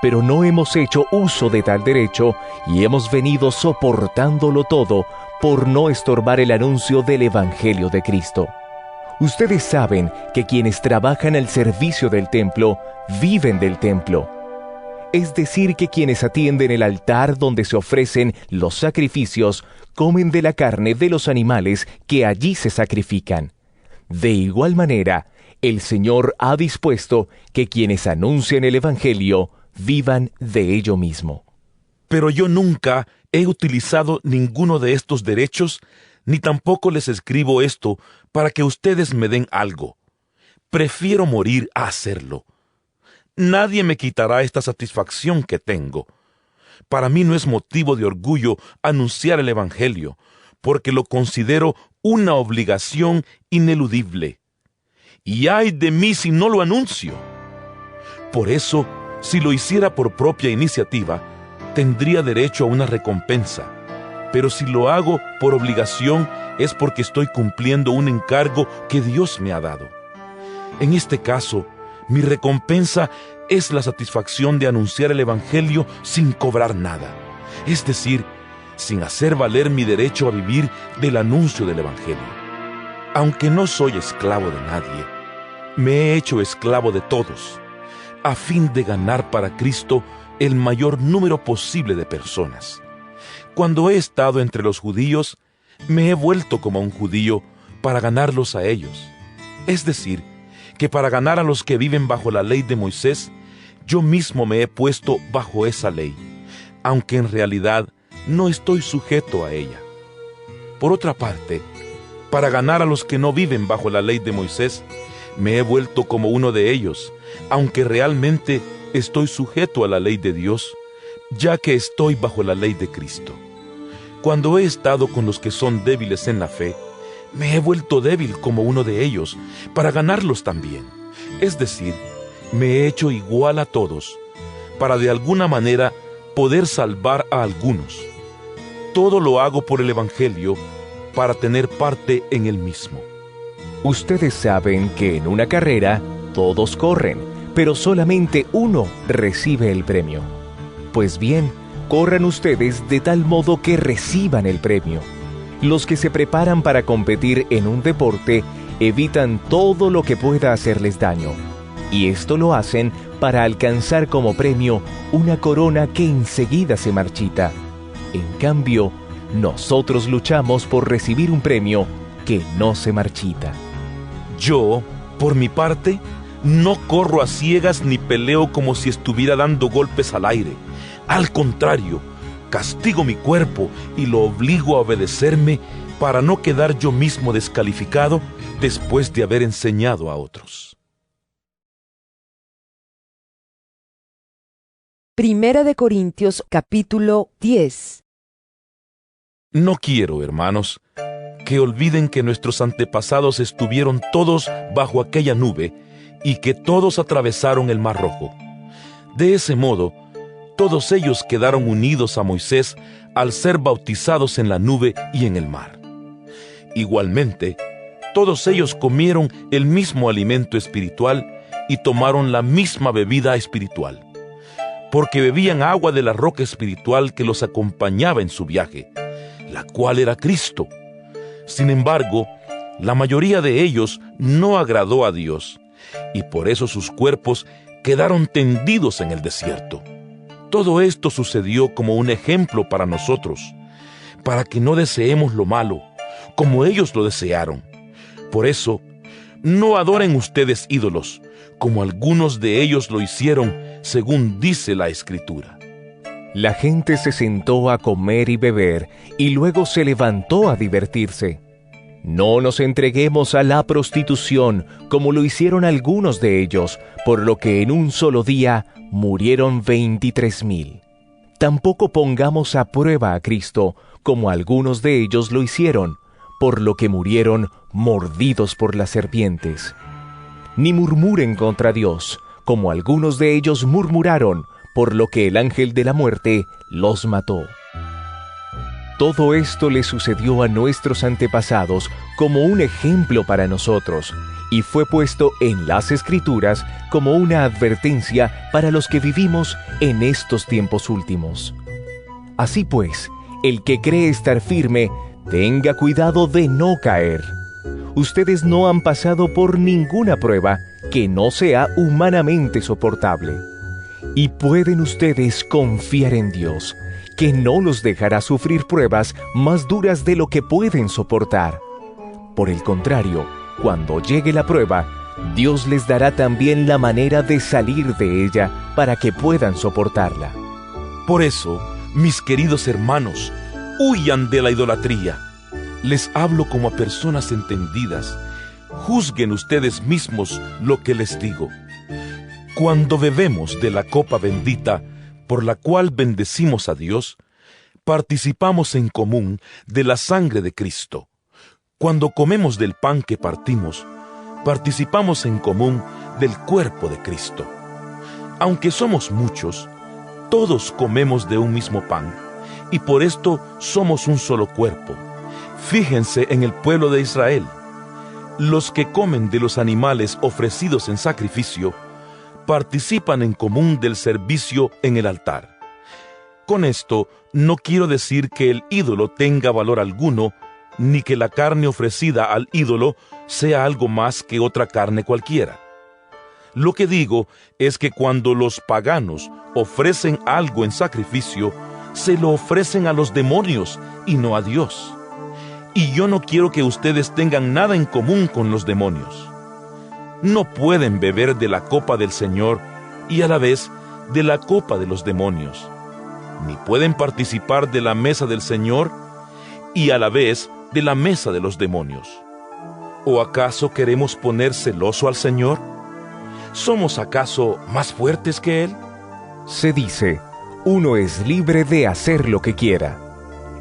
Pero no hemos hecho uso de tal derecho y hemos venido soportándolo todo por no estorbar el anuncio del Evangelio de Cristo. Ustedes saben que quienes trabajan al servicio del templo viven del templo. Es decir, que quienes atienden el altar donde se ofrecen los sacrificios comen de la carne de los animales que allí se sacrifican. De igual manera, el Señor ha dispuesto que quienes anuncian el Evangelio vivan de ello mismo. Pero yo nunca he utilizado ninguno de estos derechos, ni tampoco les escribo esto para que ustedes me den algo. Prefiero morir a hacerlo. Nadie me quitará esta satisfacción que tengo. Para mí no es motivo de orgullo anunciar el Evangelio, porque lo considero una obligación ineludible. Y ay de mí si no lo anuncio. Por eso, si lo hiciera por propia iniciativa, tendría derecho a una recompensa. Pero si lo hago por obligación, es porque estoy cumpliendo un encargo que Dios me ha dado. En este caso, mi recompensa es la satisfacción de anunciar el Evangelio sin cobrar nada, es decir, sin hacer valer mi derecho a vivir del anuncio del Evangelio. Aunque no soy esclavo de nadie, me he hecho esclavo de todos, a fin de ganar para Cristo el mayor número posible de personas. Cuando he estado entre los judíos, me he vuelto como un judío para ganarlos a ellos. Es decir, que para ganar a los que viven bajo la ley de Moisés, yo mismo me he puesto bajo esa ley, aunque en realidad no estoy sujeto a ella. Por otra parte, para ganar a los que no viven bajo la ley de Moisés, me he vuelto como uno de ellos, aunque realmente estoy sujeto a la ley de Dios, ya que estoy bajo la ley de Cristo. Cuando he estado con los que son débiles en la fe, me he vuelto débil como uno de ellos, para ganarlos también. Es decir, me he hecho igual a todos, para de alguna manera poder salvar a algunos. Todo lo hago por el Evangelio, para tener parte en el mismo. Ustedes saben que en una carrera todos corren, pero solamente uno recibe el premio. Pues bien, corran ustedes de tal modo que reciban el premio. Los que se preparan para competir en un deporte evitan todo lo que pueda hacerles daño, y esto lo hacen para alcanzar como premio una corona que enseguida se marchita. En cambio, nosotros luchamos por recibir un premio que no se marchita. Yo, por mi parte, no corro a ciegas ni peleo como si estuviera dando golpes al aire. Al contrario, castigo mi cuerpo y lo obligo a obedecerme para no quedar yo mismo descalificado después de haber enseñado a otros. Primera de Corintios, capítulo 10. No quiero, hermanos, que olviden que nuestros antepasados estuvieron todos bajo aquella nube y que todos atravesaron el Mar Rojo. De ese modo, todos ellos quedaron unidos a Moisés al ser bautizados en la nube y en el mar. Igualmente, todos ellos comieron el mismo alimento espiritual y tomaron la misma bebida espiritual, porque bebían agua de la roca espiritual que los acompañaba en su viaje, la cual era Cristo. Sin embargo, la mayoría de ellos no agradó a Dios, y por eso sus cuerpos quedaron tendidos en el desierto. Todo esto sucedió como un ejemplo para nosotros, para que no deseemos lo malo, como ellos lo desearon. Por eso, No adoren ustedes ídolos, como algunos de ellos lo hicieron, según dice la Escritura. La gente se sentó a comer y beber, y luego se levantó a divertirse. No nos entreguemos a la prostitución, como lo hicieron algunos de ellos, por lo que en un solo día murieron 23,000. Tampoco pongamos a prueba a Cristo, como algunos de ellos lo hicieron, por lo que murieron mordidos por las serpientes. Ni murmuren contra Dios, como algunos de ellos murmuraron, por lo que el ángel de la muerte los mató. Todo esto le sucedió a nuestros antepasados como un ejemplo para nosotros, y fue puesto en las Escrituras como una advertencia para los que vivimos en estos tiempos últimos. Así pues, el que cree estar firme, tenga cuidado de no caer. Ustedes no han pasado por ninguna prueba que no sea humanamente soportable. Y pueden ustedes confiar en Dios, que no los dejará sufrir pruebas más duras de lo que pueden soportar. Por el contrario, cuando llegue la prueba, Dios les dará también la manera de salir de ella para que puedan soportarla. Por eso, mis queridos hermanos, huyan de la idolatría. Les hablo como a personas entendidas. Juzguen ustedes mismos lo que les digo. Cuando bebemos de la copa bendita, por la cual bendecimos a Dios, participamos en común de la sangre de Cristo. Cuando comemos del pan que partimos, participamos en común del cuerpo de Cristo. Aunque somos muchos, todos comemos de un mismo pan, y por esto somos un solo cuerpo. Fíjense en el pueblo de Israel. Los que comen de los animales ofrecidos en sacrificio, participan en común del servicio en el altar. Con esto, no quiero decir que el ídolo tenga valor alguno, ni que la carne ofrecida al ídolo sea algo más que otra carne cualquiera. Lo que digo es que cuando los paganos ofrecen algo en sacrificio, se lo ofrecen a los demonios y no a Dios. Y yo no quiero que ustedes tengan nada en común con los demonios. No pueden beber de la copa del Señor y a la vez de la copa de los demonios. Ni pueden participar de la mesa del Señor y a la vez de la mesa de los demonios. ¿O acaso queremos poner celoso al Señor? ¿Somos acaso más fuertes que Él? Se dice, uno es libre de hacer lo que quiera.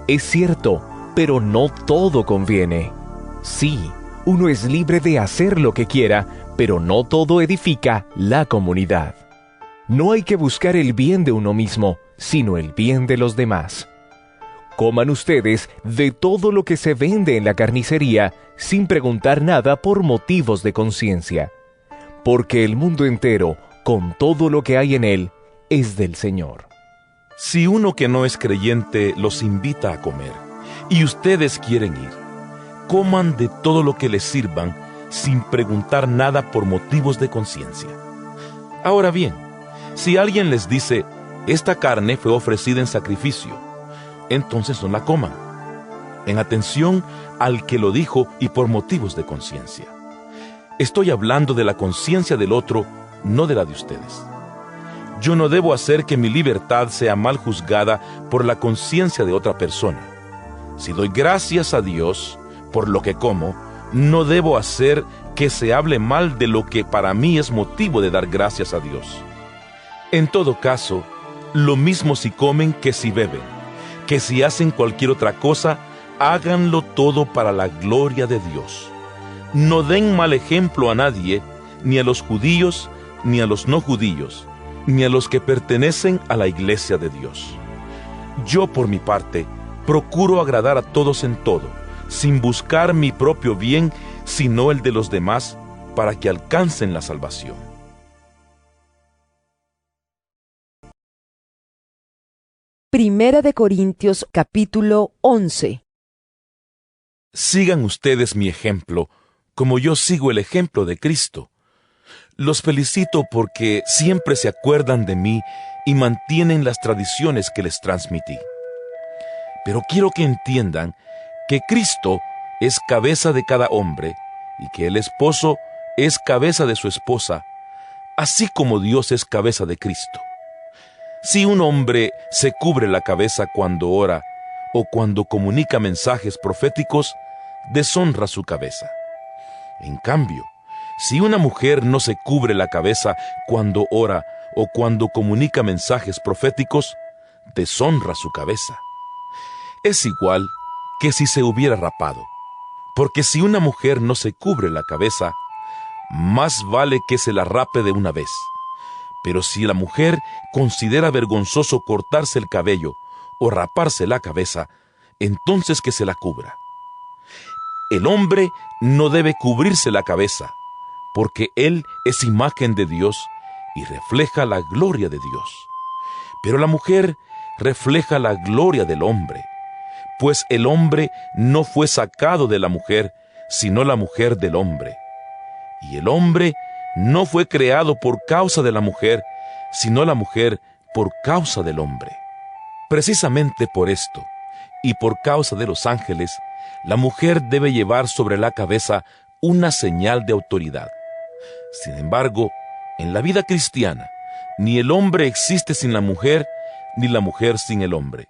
Es cierto, pero no todo conviene. Sí, uno es libre de hacer lo que quiera, pero no todo edifica la comunidad. No hay que buscar el bien de uno mismo, sino el bien de los demás. Coman ustedes de todo lo que se vende en la carnicería, sin preguntar nada por motivos de conciencia. Porque el mundo entero, con todo lo que hay en él, es del Señor. Si uno que no es creyente los invita a comer, y ustedes quieren ir, coman de todo lo que les sirvan, sin preguntar nada por motivos de conciencia. Ahora bien, si alguien les dice, esta carne fue ofrecida en sacrificio, entonces no la coman, en atención al que lo dijo y por motivos de conciencia. Estoy hablando de la conciencia del otro, no de la de ustedes. Yo no debo hacer que mi libertad sea mal juzgada por la conciencia de otra persona. Si doy gracias a Dios por lo que como, no debo hacer que se hable mal de lo que para mí es motivo de dar gracias a Dios. En todo caso, lo mismo si comen que si beben, que si hacen cualquier otra cosa, háganlo todo para la gloria de Dios. No den mal ejemplo a nadie, ni a los judíos, ni a los no judíos, ni a los que pertenecen a la iglesia de Dios. Yo, por mi parte, procuro agradar a todos en todo, sin buscar mi propio bien, sino el de los demás, para que alcancen la salvación. Primera de Corintios, capítulo 11. Sigan ustedes mi ejemplo, como yo sigo el ejemplo de Cristo. Los felicito porque siempre se acuerdan de mí y mantienen las tradiciones que les transmití. Pero quiero que entiendan que Cristo es cabeza de cada hombre y que el esposo es cabeza de su esposa, así como Dios es cabeza de Cristo. Si un hombre se cubre la cabeza cuando ora o cuando comunica mensajes proféticos, deshonra su cabeza. En cambio, si una mujer no se cubre la cabeza cuando ora o cuando comunica mensajes proféticos, deshonra su cabeza. Es igual que si se hubiera rapado, porque si una mujer no se cubre la cabeza, más vale que se la rape de una vez. Pero si la mujer considera vergonzoso cortarse el cabello o raparse la cabeza, entonces que se la cubra. El hombre no debe cubrirse la cabeza, porque él es imagen de Dios y refleja la gloria de Dios. Pero la mujer refleja la gloria del hombre, pues el hombre no fue sacado de la mujer, sino la mujer del hombre. Y el hombre no fue creado por causa de la mujer, sino la mujer por causa del hombre. Precisamente por esto, y por causa de los ángeles, la mujer debe llevar sobre la cabeza una señal de autoridad. Sin embargo, en la vida cristiana, ni el hombre existe sin la mujer, ni la mujer sin el hombre.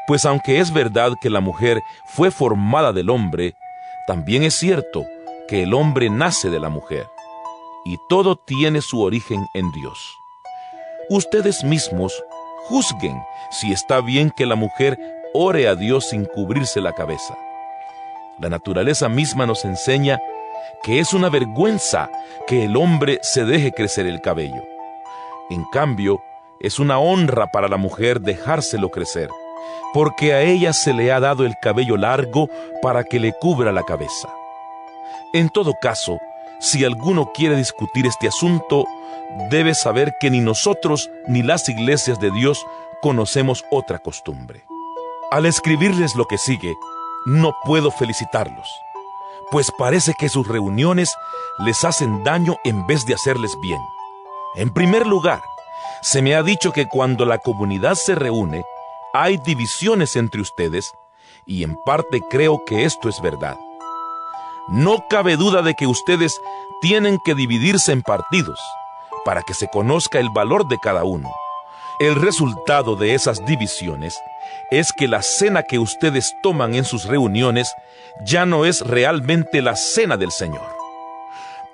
Pues aunque es verdad que la mujer fue formada del hombre, también es cierto que el hombre nace de la mujer, y todo tiene su origen en Dios. Ustedes mismos juzguen si está bien que la mujer ore a Dios sin cubrirse la cabeza. La naturaleza misma nos enseña que es una vergüenza que el hombre se deje crecer el cabello. En cambio, es una honra para la mujer dejárselo crecer, porque a ella se le ha dado el cabello largo para que le cubra la cabeza. En todo caso, si alguno quiere discutir este asunto, debe saber que ni nosotros ni las iglesias de Dios conocemos otra costumbre. Al escribirles lo que sigue, no puedo felicitarlos, pues parece que sus reuniones les hacen daño en vez de hacerles bien. En primer lugar, se me ha dicho que cuando la comunidad se reúne, hay divisiones entre ustedes, y en parte creo que esto es verdad. No cabe duda de que ustedes tienen que dividirse en partidos, para que se conozca el valor de cada uno. El resultado de esas divisiones es que la cena que ustedes toman en sus reuniones ya no es realmente la cena del Señor.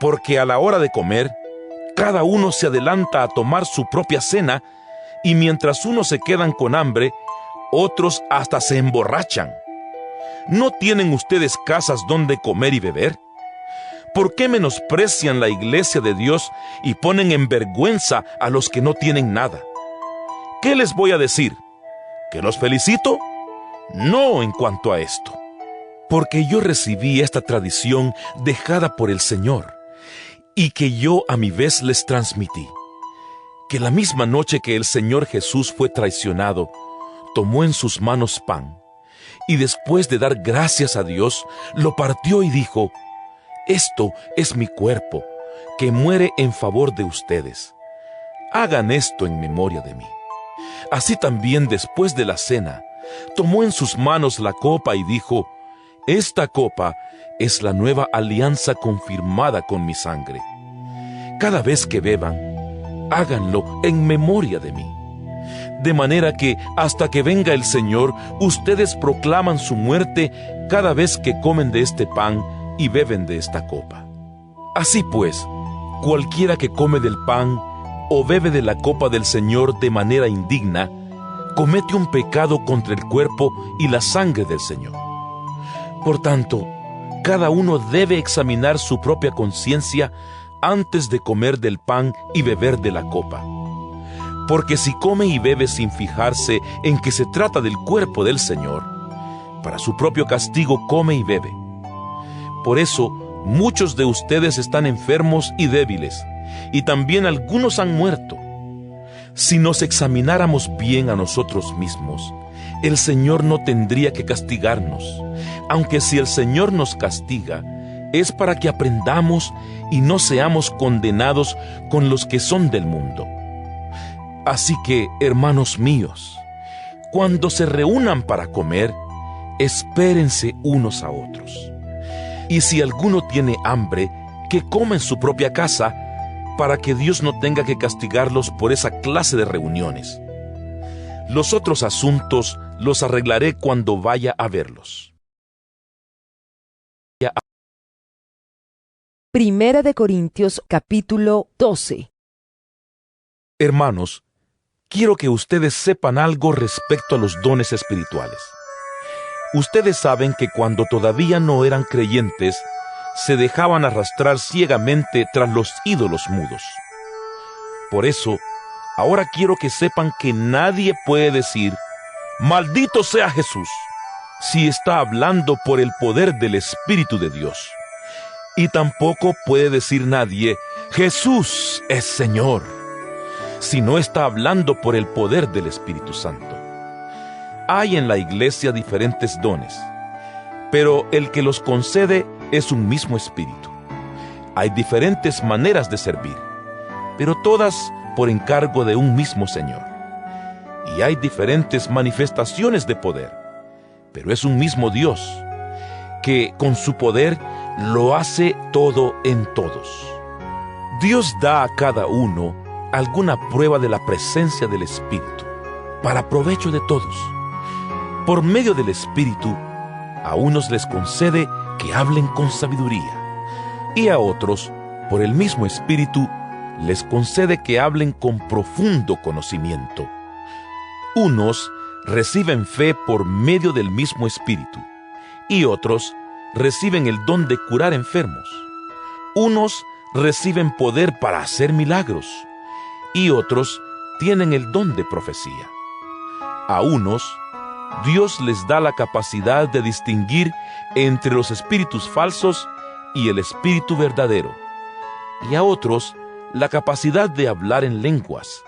Porque a la hora de comer, cada uno se adelanta a tomar su propia cena, y mientras unos se quedan con hambre, otros hasta se emborrachan. ¿No tienen ustedes casas donde comer y beber? ¿Por qué menosprecian la iglesia de Dios y ponen en vergüenza a los que no tienen nada? ¿Qué les voy a decir? ¿Que los felicito? No en cuanto a esto. Porque yo recibí esta tradición dejada por el Señor, y que yo a mi vez les transmití. Que la misma noche que el Señor Jesús fue traicionado, tomó en sus manos pan, y después de dar gracias a Dios, lo partió y dijo: «Esto es mi cuerpo, que muere en favor de ustedes. Hagan esto en memoria de mí». Así también, después de la cena, tomó en sus manos la copa y dijo: «Esta copa es la nueva alianza confirmada con mi sangre. Cada vez que beban, háganlo en memoria de mí». De manera que hasta que venga el Señor, ustedes proclaman su muerte cada vez que comen de este pan y beben de esta copa. Así pues, cualquiera que come del pan o bebe de la copa del Señor de manera indigna, comete un pecado contra el cuerpo y la sangre del Señor. Por tanto, cada uno debe examinar su propia conciencia antes de comer del pan y beber de la copa. Porque si come y bebe sin fijarse en que se trata del cuerpo del Señor, para su propio castigo come y bebe. Por eso, muchos de ustedes están enfermos y débiles, y también algunos han muerto. Si nos examináramos bien a nosotros mismos, el Señor no tendría que castigarnos, aunque si el Señor nos castiga, es para que aprendamos y no seamos condenados con los que son del mundo. Así que, hermanos míos, cuando se reúnan para comer, espérense unos a otros. Y si alguno tiene hambre, que coma en su propia casa, para que Dios no tenga que castigarlos por esa clase de reuniones. Los otros asuntos los arreglaré cuando vaya a verlos. Primera de Corintios capítulo 12. Hermanos, quiero que ustedes sepan algo respecto a los dones espirituales. Ustedes saben que cuando todavía no eran creyentes, se dejaban arrastrar ciegamente tras los ídolos mudos. Por eso, ahora quiero que sepan que nadie puede decir, «Maldito sea Jesús», si está hablando por el poder del Espíritu de Dios. Y tampoco puede decir nadie, «Jesús es Señor», si no está hablando por el poder del Espíritu Santo. Hay en la iglesia diferentes dones, pero el que los concede es un mismo Espíritu. Hay diferentes maneras de servir, pero todas por encargo de un mismo Señor. Y hay diferentes manifestaciones de poder, pero es un mismo Dios, que con su poder lo hace todo en todos. Dios da a cada uno alguna prueba de la presencia del Espíritu, para provecho de todos. Por medio del Espíritu, a unos les concede que hablen con sabiduría, y a otros, por el mismo Espíritu, les concede que hablen con profundo conocimiento. Unos reciben fe por medio del mismo Espíritu, y otros reciben el don de curar enfermos. Unos reciben poder para hacer milagros, y otros tienen el don de profecía. A unos, Dios les da la capacidad de distinguir entre los espíritus falsos y el espíritu verdadero, y a otros la capacidad de hablar en lenguas,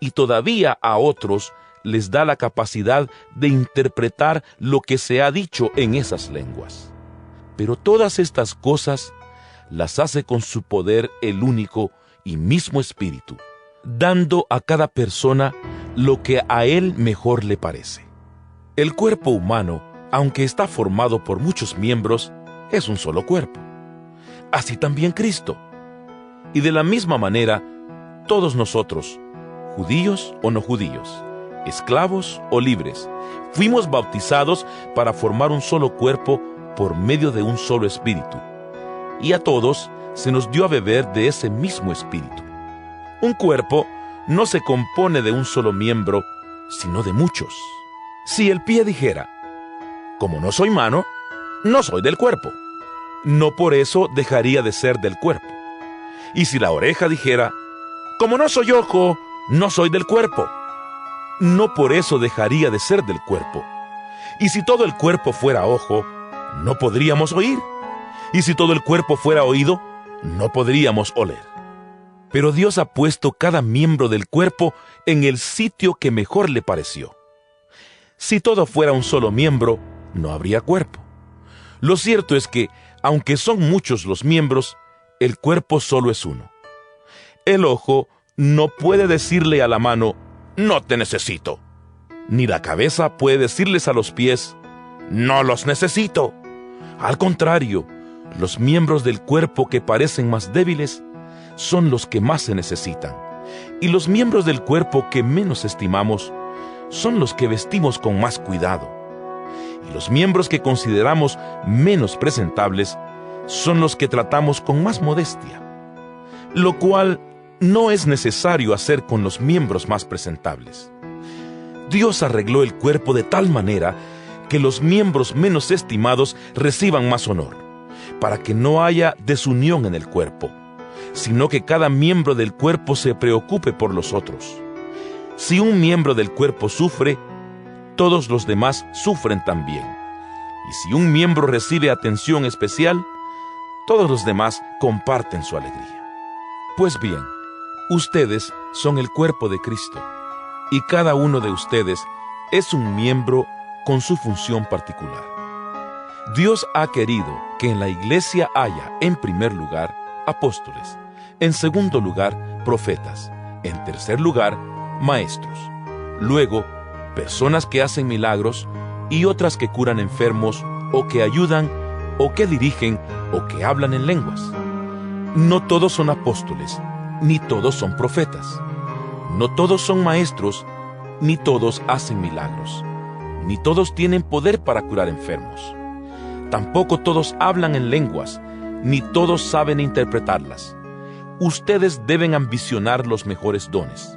y todavía a otros les da la capacidad de interpretar lo que se ha dicho en esas lenguas. Pero todas estas cosas las hace con su poder el único y mismo Espíritu, dando a cada persona lo que a él mejor le parece. El cuerpo humano, aunque está formado por muchos miembros, es un solo cuerpo. Así también Cristo. Y de la misma manera, todos nosotros, judíos o no judíos, esclavos o libres, fuimos bautizados para formar un solo cuerpo por medio de un solo Espíritu. Y a todos se nos dio a beber de ese mismo Espíritu. Un cuerpo no se compone de un solo miembro, sino de muchos. Si el pie dijera, como no soy mano, no soy del cuerpo, no por eso dejaría de ser del cuerpo. Y si la oreja dijera, como no soy ojo, no soy del cuerpo, no por eso dejaría de ser del cuerpo. Y si todo el cuerpo fuera ojo, no podríamos oír. Y si todo el cuerpo fuera oído, no podríamos oler. Pero Dios ha puesto cada miembro del cuerpo en el sitio que mejor le pareció. Si todo fuera un solo miembro, no habría cuerpo. Lo cierto es que, aunque son muchos los miembros, el cuerpo solo es uno. El ojo no puede decirle a la mano, no te necesito. Ni la cabeza puede decirles a los pies, no los necesito. Al contrario, los miembros del cuerpo que parecen más débiles son los que más se necesitan. Y los miembros del cuerpo que menos estimamos son los que vestimos con más cuidado. Y los miembros que consideramos menos presentables son los que tratamos con más modestia, lo cual no es necesario hacer con los miembros más presentables. Dios arregló el cuerpo de tal manera que los miembros menos estimados reciban más honor, para que no haya desunión en el cuerpo, sino que cada miembro del cuerpo se preocupe por los otros. Si un miembro del cuerpo sufre, todos los demás sufren también. Y si un miembro recibe atención especial, todos los demás comparten su alegría. Pues bien, ustedes son el cuerpo de Cristo, y cada uno de ustedes es un miembro con su función particular. Dios ha querido que en la iglesia haya, en primer lugar, apóstoles, en segundo lugar, profetas, en tercer lugar, maestros, luego, personas que hacen milagros y otras que curan enfermos, o que ayudan, o que dirigen, o que hablan en lenguas. No todos son apóstoles, ni todos son profetas. No todos son maestros, ni todos hacen milagros. Ni todos tienen poder para curar enfermos. Tampoco todos hablan en lenguas, ni todos saben interpretarlas. Ustedes deben ambicionar los mejores dones.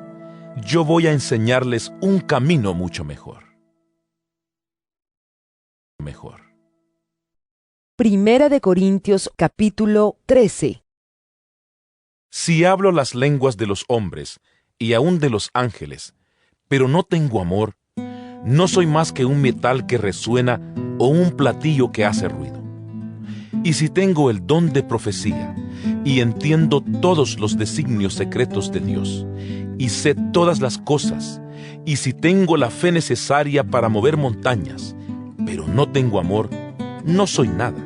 Yo voy a enseñarles un camino mucho mejor. Primera de Corintios capítulo 13. Si hablo las lenguas de los hombres y aún de los ángeles, pero no tengo amor, no soy más que un metal que resuena o un platillo que hace ruido. Y si tengo el don de profecía y entiendo todos los designios secretos de Dios y sé todas las cosas, y si tengo la fe necesaria para mover montañas, pero no tengo amor, no soy nada.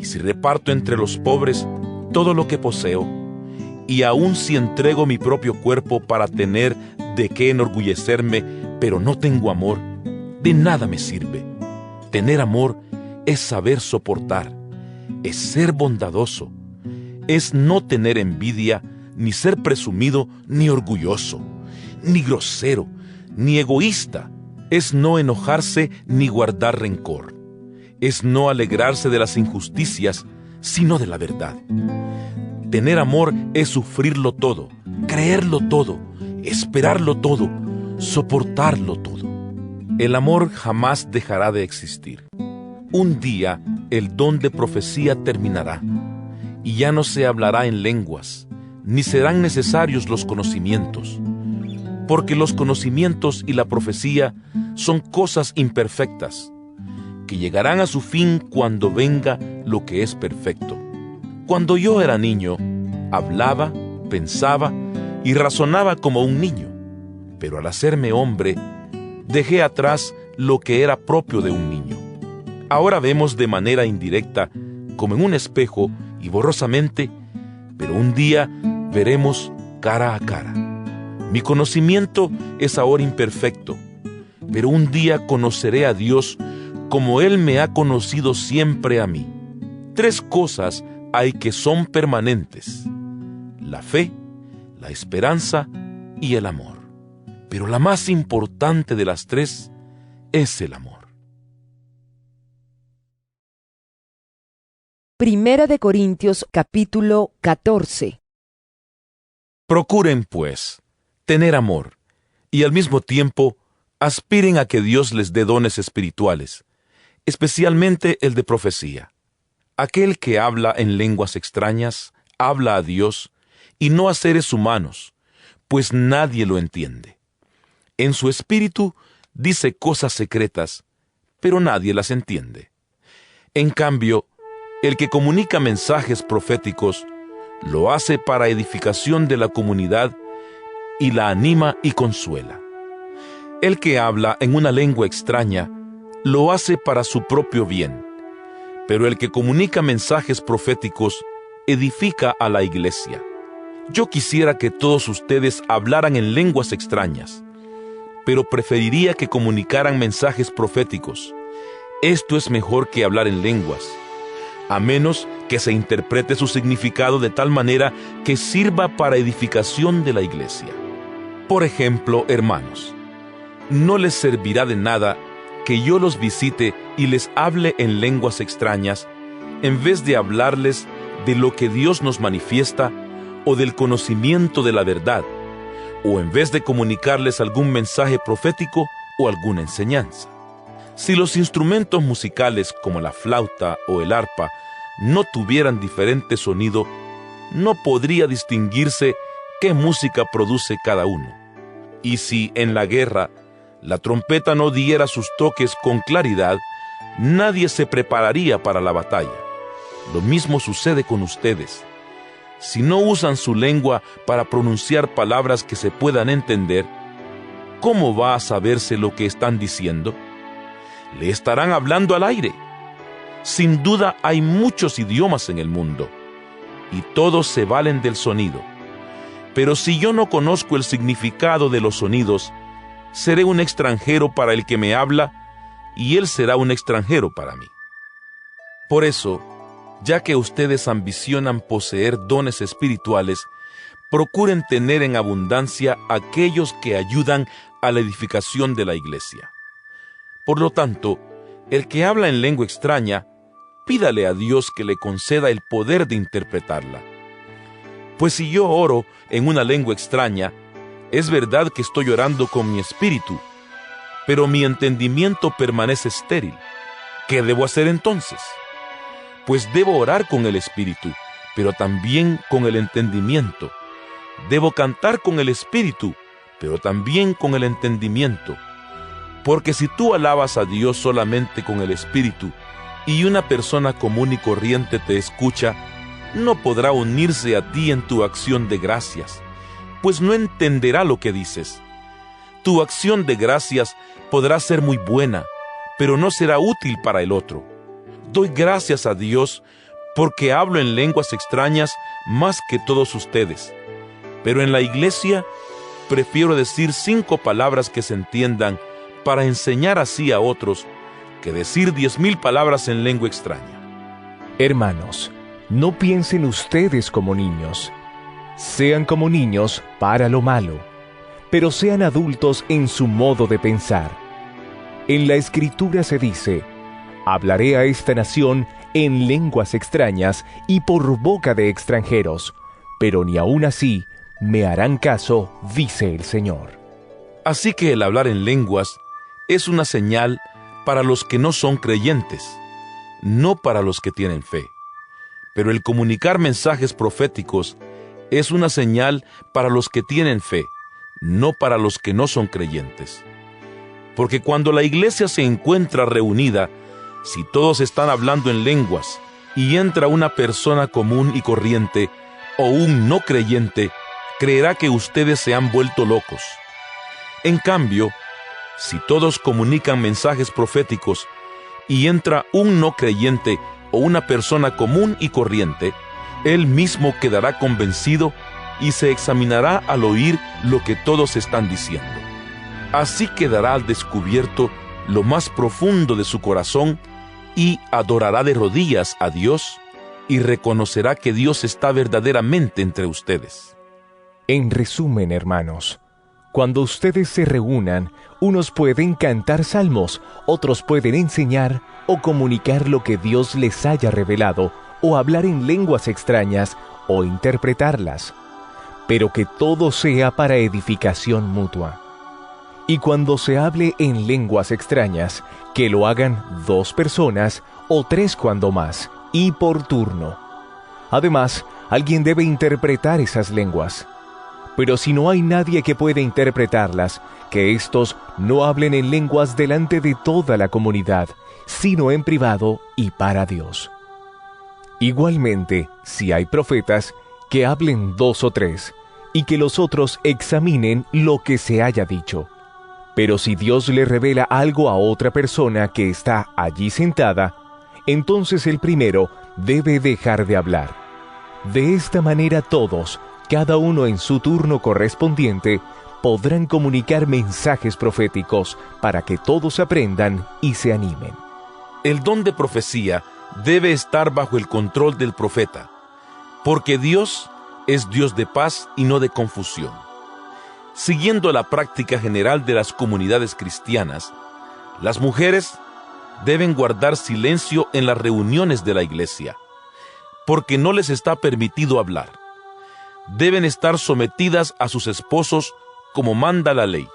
Y si reparto entre los pobres todo lo que poseo, y aun si entrego mi propio cuerpo para tener de qué enorgullecerme, pero no tengo amor, de nada me sirve. Tener amor es saber soportar, es ser bondadoso, es no tener envidia, ni ser presumido, ni orgulloso, ni grosero, ni egoísta, es no enojarse ni guardar rencor, es no alegrarse de las injusticias, sino de la verdad. Tener amor es sufrirlo todo, creerlo todo, esperarlo todo, soportarlo todo. El amor jamás dejará de existir. Un día el don de profecía terminará, y ya no se hablará en lenguas, ni serán necesarios los conocimientos, porque los conocimientos y la profecía son cosas imperfectas, que llegarán a su fin cuando venga lo que es perfecto. Cuando yo era niño, hablaba, pensaba y razonaba como un niño, pero al hacerme hombre, dejé atrás lo que era propio de un niño. Ahora vemos de manera indirecta, como en un espejo y borrosamente, pero un día veremos cara a cara. Mi conocimiento es ahora imperfecto, pero un día conoceré a Dios como Él me ha conocido siempre a mí. 3 cosas hay que son permanentes: la fe, la esperanza y el amor. Pero la más importante de las 3 es el amor. Primera de Corintios capítulo 14. Procuren, pues, tener amor, y al mismo tiempo aspiren a que Dios les dé dones espirituales, especialmente el de profecía. Aquel que habla en lenguas extrañas, habla a Dios y no a seres humanos, pues nadie lo entiende. En su espíritu dice cosas secretas, pero nadie las entiende. En cambio, el que comunica mensajes proféticos lo hace para edificación de la comunidad y la anima y consuela. El que habla en una lengua extraña lo hace para su propio bien, pero el que comunica mensajes proféticos edifica a la iglesia. Yo quisiera que todos ustedes hablaran en lenguas extrañas, pero preferiría que comunicaran mensajes proféticos. Esto es mejor que hablar en lenguas, a menos que se interprete su significado de tal manera que sirva para edificación de la iglesia. Por ejemplo, hermanos, no les servirá de nada que yo los visite y les hable en lenguas extrañas, en vez de hablarles de lo que Dios nos manifiesta o del conocimiento de la verdad, o en vez de comunicarles algún mensaje profético o alguna enseñanza. Si los instrumentos musicales como la flauta o el arpa no tuvieran diferente sonido, no podría distinguirse qué música produce cada uno. Y si en la guerra la trompeta no diera sus toques con claridad, nadie se prepararía para la batalla. Lo mismo sucede con ustedes. Si no usan su lengua para pronunciar palabras que se puedan entender, ¿cómo va a saberse lo que están diciendo? Le estarán hablando al aire. Sin duda hay muchos idiomas en el mundo, y todos se valen del sonido. Pero si yo no conozco el significado de los sonidos, seré un extranjero para el que me habla, y él será un extranjero para mí. Por eso, ya que ustedes ambicionan poseer dones espirituales, procuren tener en abundancia aquellos que ayudan a la edificación de la iglesia. Por lo tanto, el que habla en lengua extraña, pídale a Dios que le conceda el poder de interpretarla. Pues si yo oro en una lengua extraña, es verdad que estoy orando con mi espíritu, pero mi entendimiento permanece estéril. ¿Qué debo hacer entonces? Pues debo orar con el espíritu, pero también con el entendimiento. Debo cantar con el espíritu, pero también con el entendimiento. Porque si tú alabas a Dios solamente con el espíritu, y una persona común y corriente te escucha, no podrá unirse a ti en tu acción de gracias, pues no entenderá lo que dices. Tu acción de gracias podrá ser muy buena, pero no será útil para el otro. Doy gracias a Dios porque hablo en lenguas extrañas más que todos ustedes. Pero en la iglesia prefiero decir 5 palabras que se entiendan para enseñar así a otros que decir 10,000 palabras en lengua extraña. Hermanos, no piensen ustedes como niños. Sean como niños para lo malo, pero sean adultos en su modo de pensar. En la Escritura se dice: hablaré a esta nación en lenguas extrañas y por boca de extranjeros, pero ni aun así me harán caso, dice el Señor. Así que el hablar en lenguas es una señal para los que no son creyentes, no para los que tienen fe. Pero el comunicar mensajes proféticos es una señal para los que tienen fe, no para los que no son creyentes. Porque cuando la iglesia se encuentra reunida, si todos están hablando en lenguas y entra una persona común y corriente o un no creyente, creerá que ustedes se han vuelto locos. En cambio, si todos comunican mensajes proféticos y entra un no creyente o una persona común y corriente, él mismo quedará convencido y se examinará al oír lo que todos están diciendo. Así quedará al descubierto lo más profundo de su corazón y adorará de rodillas a Dios y reconocerá que Dios está verdaderamente entre ustedes. En resumen, hermanos, cuando ustedes se reúnan, unos pueden cantar salmos, otros pueden enseñar o comunicar lo que Dios les haya revelado, o hablar en lenguas extrañas, o interpretarlas, pero que todo sea para edificación mutua. Y cuando se hable en lenguas extrañas, que lo hagan 2 personas, o 3 cuando más, y por turno. Además, alguien debe interpretar esas lenguas. Pero si no hay nadie que pueda interpretarlas, que éstos no hablen en lenguas delante de toda la comunidad, sino en privado y para Dios. Igualmente, si hay profetas, que hablen 2 o 3, y que los otros examinen lo que se haya dicho. Pero si Dios le revela algo a otra persona que está allí sentada, entonces el primero debe dejar de hablar. De esta manera todos, cada uno en su turno correspondiente, podrán comunicar mensajes proféticos para que todos aprendan y se animen. El don de profecía debe estar bajo el control del profeta, porque Dios es Dios de paz y no de confusión. Siguiendo la práctica general de las comunidades cristianas, las mujeres deben guardar silencio en las reuniones de la iglesia, porque no les está permitido hablar. Deben estar sometidas a sus esposos como manda la ley.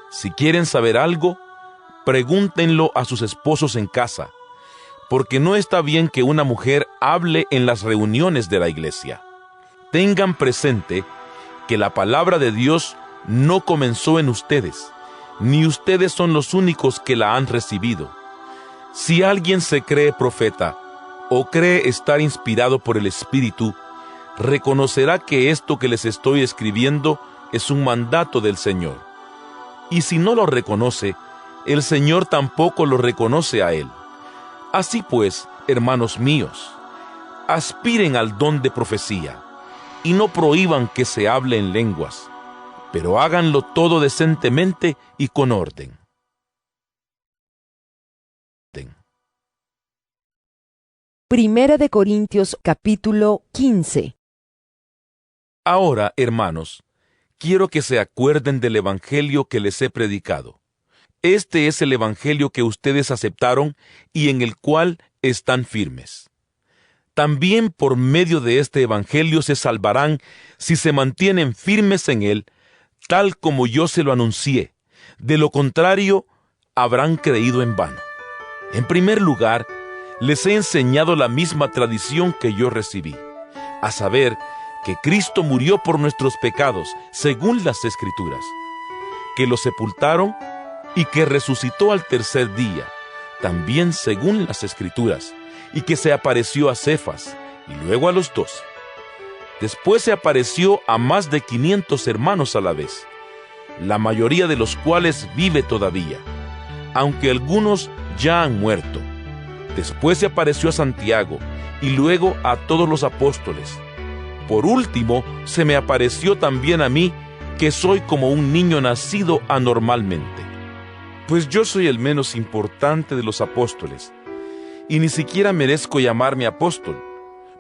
Si quieren saber algo, pregúntenlo a sus esposos en casa, porque no está bien que una mujer hable en las reuniones de la iglesia. Tengan presente que la palabra de Dios no comenzó en ustedes, ni ustedes son los únicos que la han recibido. Si alguien se cree profeta o cree estar inspirado por el Espíritu, reconocerá que esto que les estoy escribiendo es un mandato del Señor. Y si no lo reconoce, el Señor tampoco lo reconoce a él. Así pues, hermanos míos, aspiren al don de profecía, y no prohíban que se hable en lenguas, pero háganlo todo decentemente y con orden. Primera de Corintios capítulo 15. Ahora, hermanos, quiero que se acuerden del Evangelio que les he predicado. Este es el Evangelio que ustedes aceptaron y en el cual están firmes. También por medio de este Evangelio se salvarán si se mantienen firmes en él, tal como yo se lo anuncié. De lo contrario, habrán creído en vano. En primer lugar, les he enseñado la misma tradición que yo recibí, a saber, que Cristo murió por nuestros pecados, según las Escrituras, que lo sepultaron y que resucitó al tercer día, también según las Escrituras, y que se apareció a Cefas, y luego a los 12. Después se apareció a más de 500 hermanos a la vez, la mayoría de los cuales vive todavía, aunque algunos ya han muerto. Después se apareció a Santiago, y luego a todos los apóstoles. Por último, se me apareció también a mí, que soy como un niño nacido anormalmente. Pues yo soy el menos importante de los apóstoles, y ni siquiera merezco llamarme apóstol,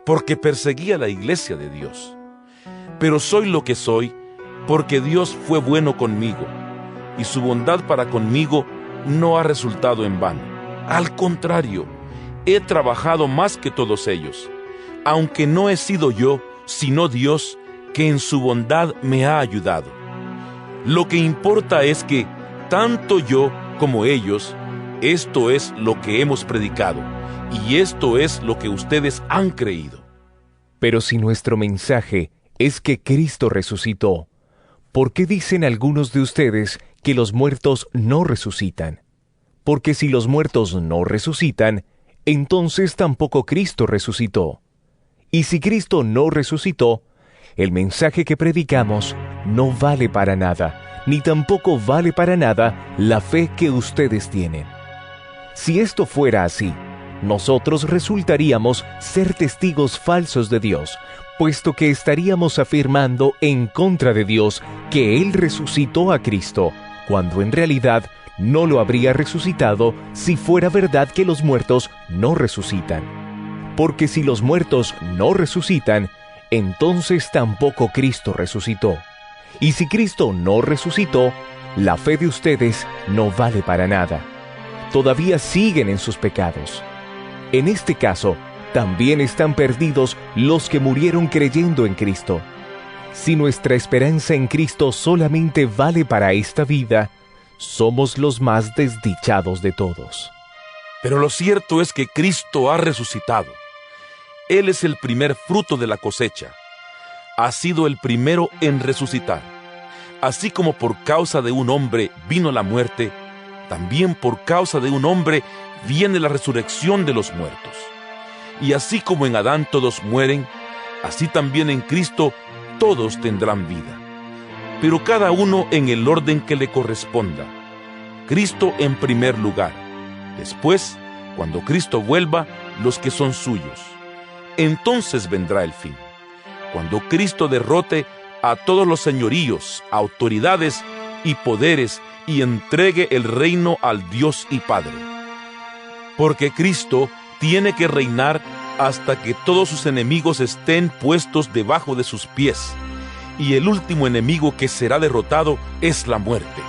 porque perseguí a la iglesia de Dios. Pero soy lo que soy, porque Dios fue bueno conmigo, y su bondad para conmigo no ha resultado en vano. Al contrario, he trabajado más que todos ellos, aunque no he sido yo, sino Dios, que en su bondad me ha ayudado. Lo que importa es que, tanto yo como ellos, esto es lo que hemos predicado, y esto es lo que ustedes han creído. Pero si nuestro mensaje es que Cristo resucitó, ¿por qué dicen algunos de ustedes que los muertos no resucitan? Porque si los muertos no resucitan, entonces tampoco Cristo resucitó. Y si Cristo no resucitó, el mensaje que predicamos no vale para nada, ni tampoco vale para nada la fe que ustedes tienen. Si esto fuera así, nosotros resultaríamos ser testigos falsos de Dios, puesto que estaríamos afirmando en contra de Dios que Él resucitó a Cristo, cuando en realidad no lo habría resucitado si fuera verdad que los muertos no resucitan. Porque si los muertos no resucitan, entonces tampoco Cristo resucitó. Y si Cristo no resucitó, la fe de ustedes no vale para nada. Todavía siguen en sus pecados. En este caso, también están perdidos los que murieron creyendo en Cristo. Si nuestra esperanza en Cristo solamente vale para esta vida, somos los más desdichados de todos. Pero lo cierto es que Cristo ha resucitado. Él es el primer fruto de la cosecha. Ha sido el primero en resucitar. Así como por causa de un hombre vino la muerte, también por causa de un hombre viene la resurrección de los muertos. Y así como en Adán todos mueren, así también en Cristo todos tendrán vida. Pero cada uno en el orden que le corresponda. Cristo en primer lugar. Después, cuando Cristo vuelva, los que son suyos. Entonces vendrá el fin, cuando Cristo derrote a todos los señoríos, autoridades y poderes y entregue el reino al Dios y Padre. Porque Cristo tiene que reinar hasta que todos sus enemigos estén puestos debajo de sus pies, y el último enemigo que será derrotado es la muerte,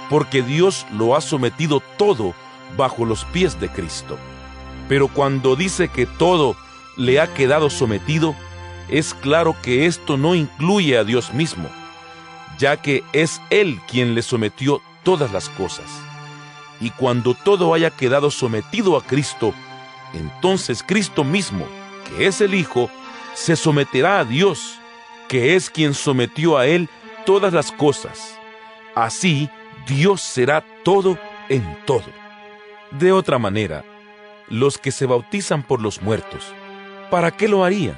porque Dios lo ha sometido todo bajo los pies de Cristo. Pero cuando dice que todo le ha quedado sometido, es claro que esto no incluye a Dios mismo, ya que es Él quien le sometió todas las cosas. Y cuando todo haya quedado sometido a Cristo, entonces Cristo mismo, que es el Hijo, se someterá a Dios, que es quien sometió a Él todas las cosas. Así, Dios será todo en todo. De otra manera, los que se bautizan por los muertos, ¿para qué lo harían?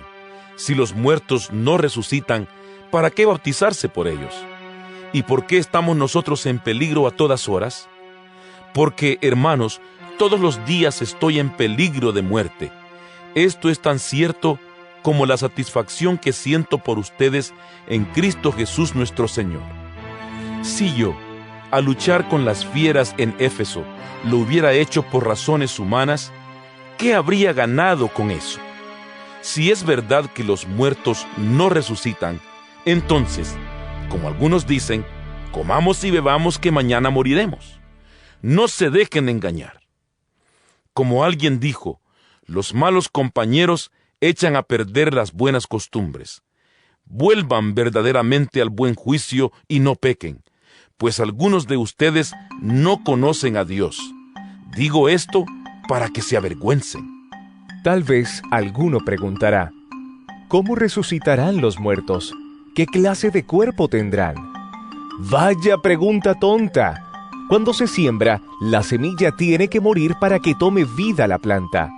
Si los muertos no resucitan, ¿para qué bautizarse por ellos? ¿Y por qué estamos nosotros en peligro a todas horas? Porque, hermanos, todos los días estoy en peligro de muerte. Esto es tan cierto como la satisfacción que siento por ustedes en Cristo Jesús nuestro Señor. Si yo, al luchar con las fieras en Éfeso, lo hubiera hecho por razones humanas, ¿qué habría ganado con eso? Si es verdad que los muertos no resucitan, entonces, como algunos dicen, comamos y bebamos que mañana moriremos. No se dejen engañar. Como alguien dijo, los malos compañeros echan a perder las buenas costumbres. Vuelvan verdaderamente al buen juicio y no pequen, pues algunos de ustedes no conocen a Dios. Digo esto para que se avergüencen. Tal vez alguno preguntará, ¿cómo resucitarán los muertos? ¿Qué clase de cuerpo tendrán? Vaya pregunta tonta. Cuando se siembra, la semilla tiene que morir para que tome vida la planta.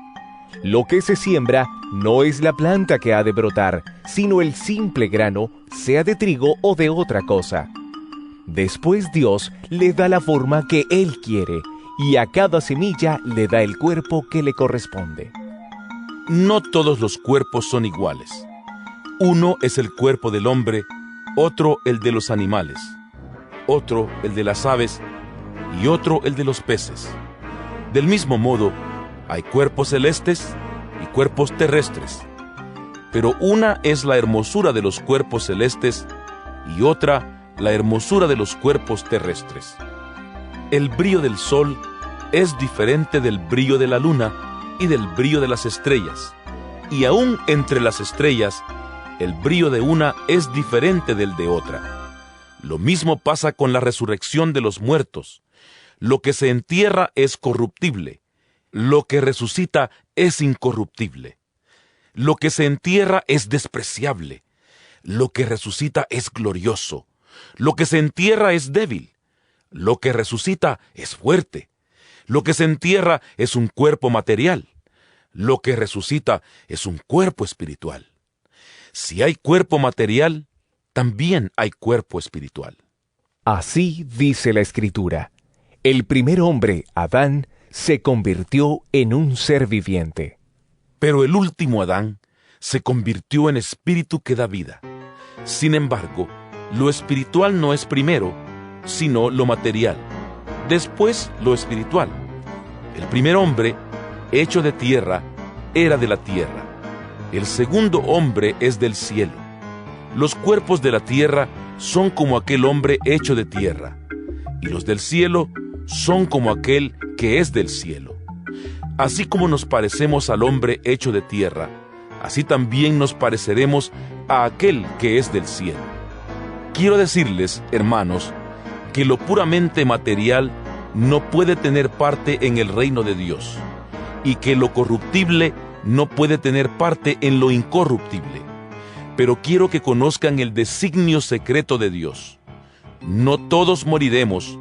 Lo que se siembra no es la planta que ha de brotar, sino el simple grano, sea de trigo o de otra cosa. Después Dios le da la forma que Él quiere, y a cada semilla le da el cuerpo que le corresponde. No todos los cuerpos son iguales. Uno es el cuerpo del hombre, otro el de los animales, otro el de las aves y otro el de los peces. Del mismo modo, hay cuerpos celestes y cuerpos terrestres, pero una es la hermosura de los cuerpos celestes y otra la hermosura de los cuerpos terrestres. El brillo del sol es diferente del brillo de la luna y del brillo de las estrellas, y aún entre las estrellas, el brillo de una es diferente del de otra. Lo mismo pasa con la resurrección de los muertos. Lo que se entierra es corruptible, lo que resucita es incorruptible. Lo que se entierra es despreciable, lo que resucita es glorioso. Lo que se entierra es débil, lo que resucita es fuerte. Lo que se entierra es un cuerpo material, lo que resucita es un cuerpo espiritual. Si hay cuerpo material, también hay cuerpo espiritual. Así dice la Escritura: el primer hombre, Adán, se convirtió en un ser viviente. Pero el último Adán se convirtió en espíritu que da vida. Sin embargo, lo espiritual no es primero, sino lo material. Después lo espiritual. El primer hombre, hecho de tierra, era de la tierra. El segundo hombre es del cielo. Los cuerpos de la tierra son como aquel hombre hecho de tierra, y los del cielo son como aquel que es del cielo. Así como nos parecemos al hombre hecho de tierra, así también nos pareceremos a aquel que es del cielo. Quiero decirles, hermanos, que lo puramente material no puede tener parte en el reino de Dios, y que lo corruptible no puede tener parte en lo incorruptible. Pero quiero que conozcan el designio secreto de Dios. No todos moriremos,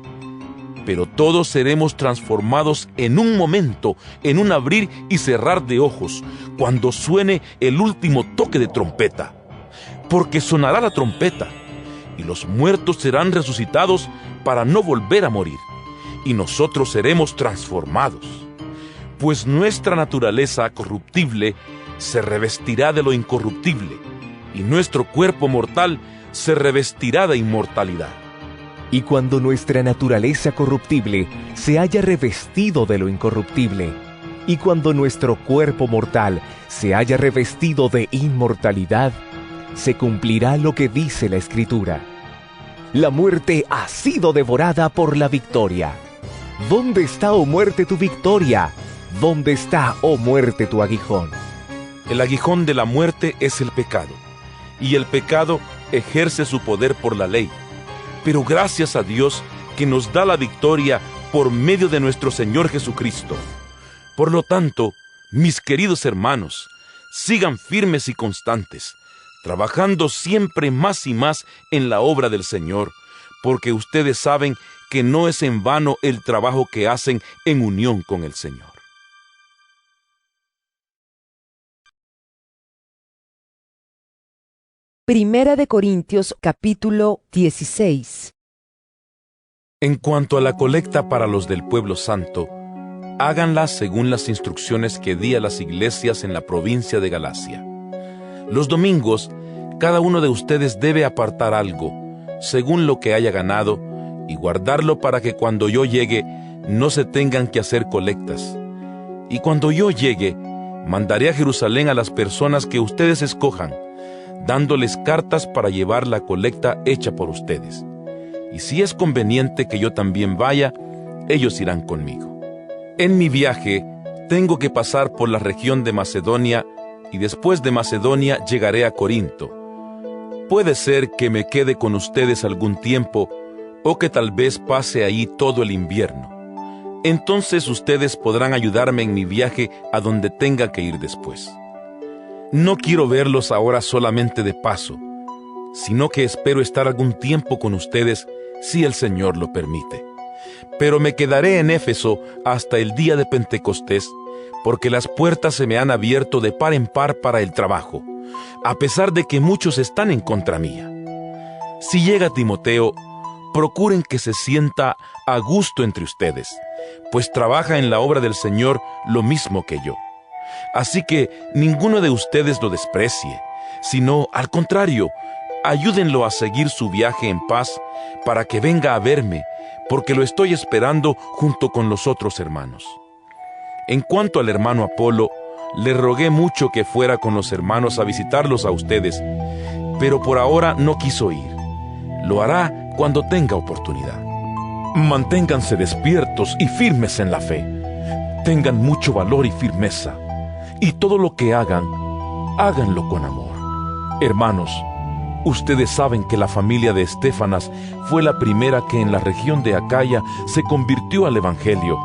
pero todos seremos transformados en un momento, en un abrir y cerrar de ojos, cuando suene el último toque de trompeta. Porque sonará la trompeta, y los muertos serán resucitados para no volver a morir, y nosotros seremos transformados. Pues nuestra naturaleza corruptible se revestirá de lo incorruptible, y nuestro cuerpo mortal se revestirá de inmortalidad. Y cuando nuestra naturaleza corruptible se haya revestido de lo incorruptible, y cuando nuestro cuerpo mortal se haya revestido de inmortalidad, se cumplirá lo que dice la Escritura: la muerte ha sido devorada por la victoria. ¿Dónde está, oh muerte, tu victoria? ¿Dónde está, oh muerte, tu aguijón? El aguijón de la muerte es el pecado, y el pecado ejerce su poder por la ley. Pero gracias a Dios que nos da la victoria por medio de nuestro Señor Jesucristo. Por lo tanto, mis queridos hermanos, sigan firmes y constantes, trabajando siempre más y más en la obra del Señor, porque ustedes saben que no es en vano el trabajo que hacen en unión con el Señor. Primera de Corintios, capítulo 16. En cuanto a la colecta para los del pueblo santo, háganla según las instrucciones que di a las iglesias en la provincia de Galacia. Los domingos, cada uno de ustedes debe apartar algo, según lo que haya ganado, y guardarlo para que cuando yo llegue no se tengan que hacer colectas. Y cuando yo llegue, mandaré a Jerusalén a las personas que ustedes escojan, dándoles cartas para llevar la colecta hecha por ustedes. Y si es conveniente que yo también vaya, ellos irán conmigo. En mi viaje, tengo que pasar por la región de Macedonia, y después de Macedonia llegaré a Corinto. Puede ser que me quede con ustedes algún tiempo, o que tal vez pase ahí todo el invierno. Entonces ustedes podrán ayudarme en mi viaje a donde tenga que ir después. No quiero verlos ahora solamente de paso, sino que espero estar algún tiempo con ustedes si el Señor lo permite. Pero me quedaré en Éfeso hasta el día de Pentecostés, porque las puertas se me han abierto de par en par para el trabajo, a pesar de que muchos están en contra mía. Si llega Timoteo, procuren que se sienta a gusto entre ustedes, pues trabaja en la obra del Señor lo mismo que yo. Así que ninguno de ustedes lo desprecie, sino al contrario, ayúdenlo a seguir su viaje en paz para que venga a verme, porque lo estoy esperando junto con los otros hermanos. En cuanto al hermano Apolo, le rogué mucho que fuera con los hermanos a visitarlos a ustedes, pero por ahora no quiso ir. Lo hará cuando tenga oportunidad. Manténganse despiertos y firmes en la fe. Tengan mucho valor y firmeza. Y todo lo que hagan, háganlo con amor. Hermanos, ustedes saben que la familia de Estéfanas fue la primera que en la región de Acaya se convirtió al Evangelio,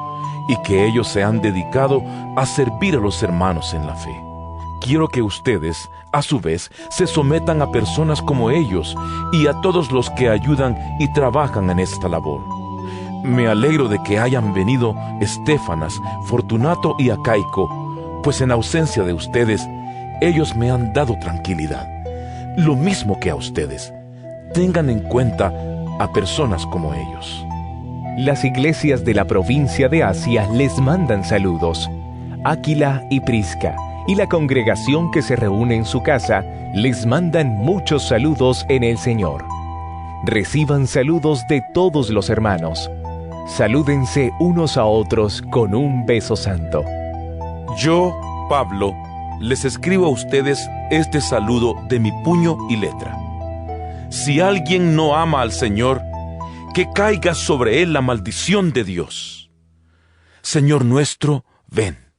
y que ellos se han dedicado a servir a los hermanos en la fe. Quiero que ustedes, a su vez, se sometan a personas como ellos y a todos los que ayudan y trabajan en esta labor. Me alegro de que hayan venido Estéfanas, Fortunato y Acaico, pues en ausencia de ustedes, ellos me han dado tranquilidad. Lo mismo que a ustedes. Tengan en cuenta a personas como ellos. Las iglesias de la provincia de Asia les mandan saludos. Áquila y Prisca y la congregación que se reúne en su casa les mandan muchos saludos en el Señor. Reciban saludos de todos los hermanos. Salúdense unos a otros con un beso santo. Yo, Pablo, les escribo a ustedes este saludo de mi puño y letra. Si alguien no ama al Señor, que caiga sobre él la maldición de Dios. Señor nuestro, ven.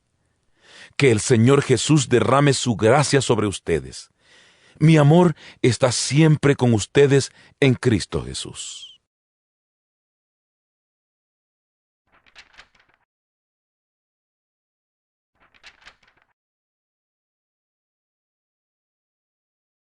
Que el Señor Jesús derrame su gracia sobre ustedes. Mi amor está siempre con ustedes en Cristo Jesús.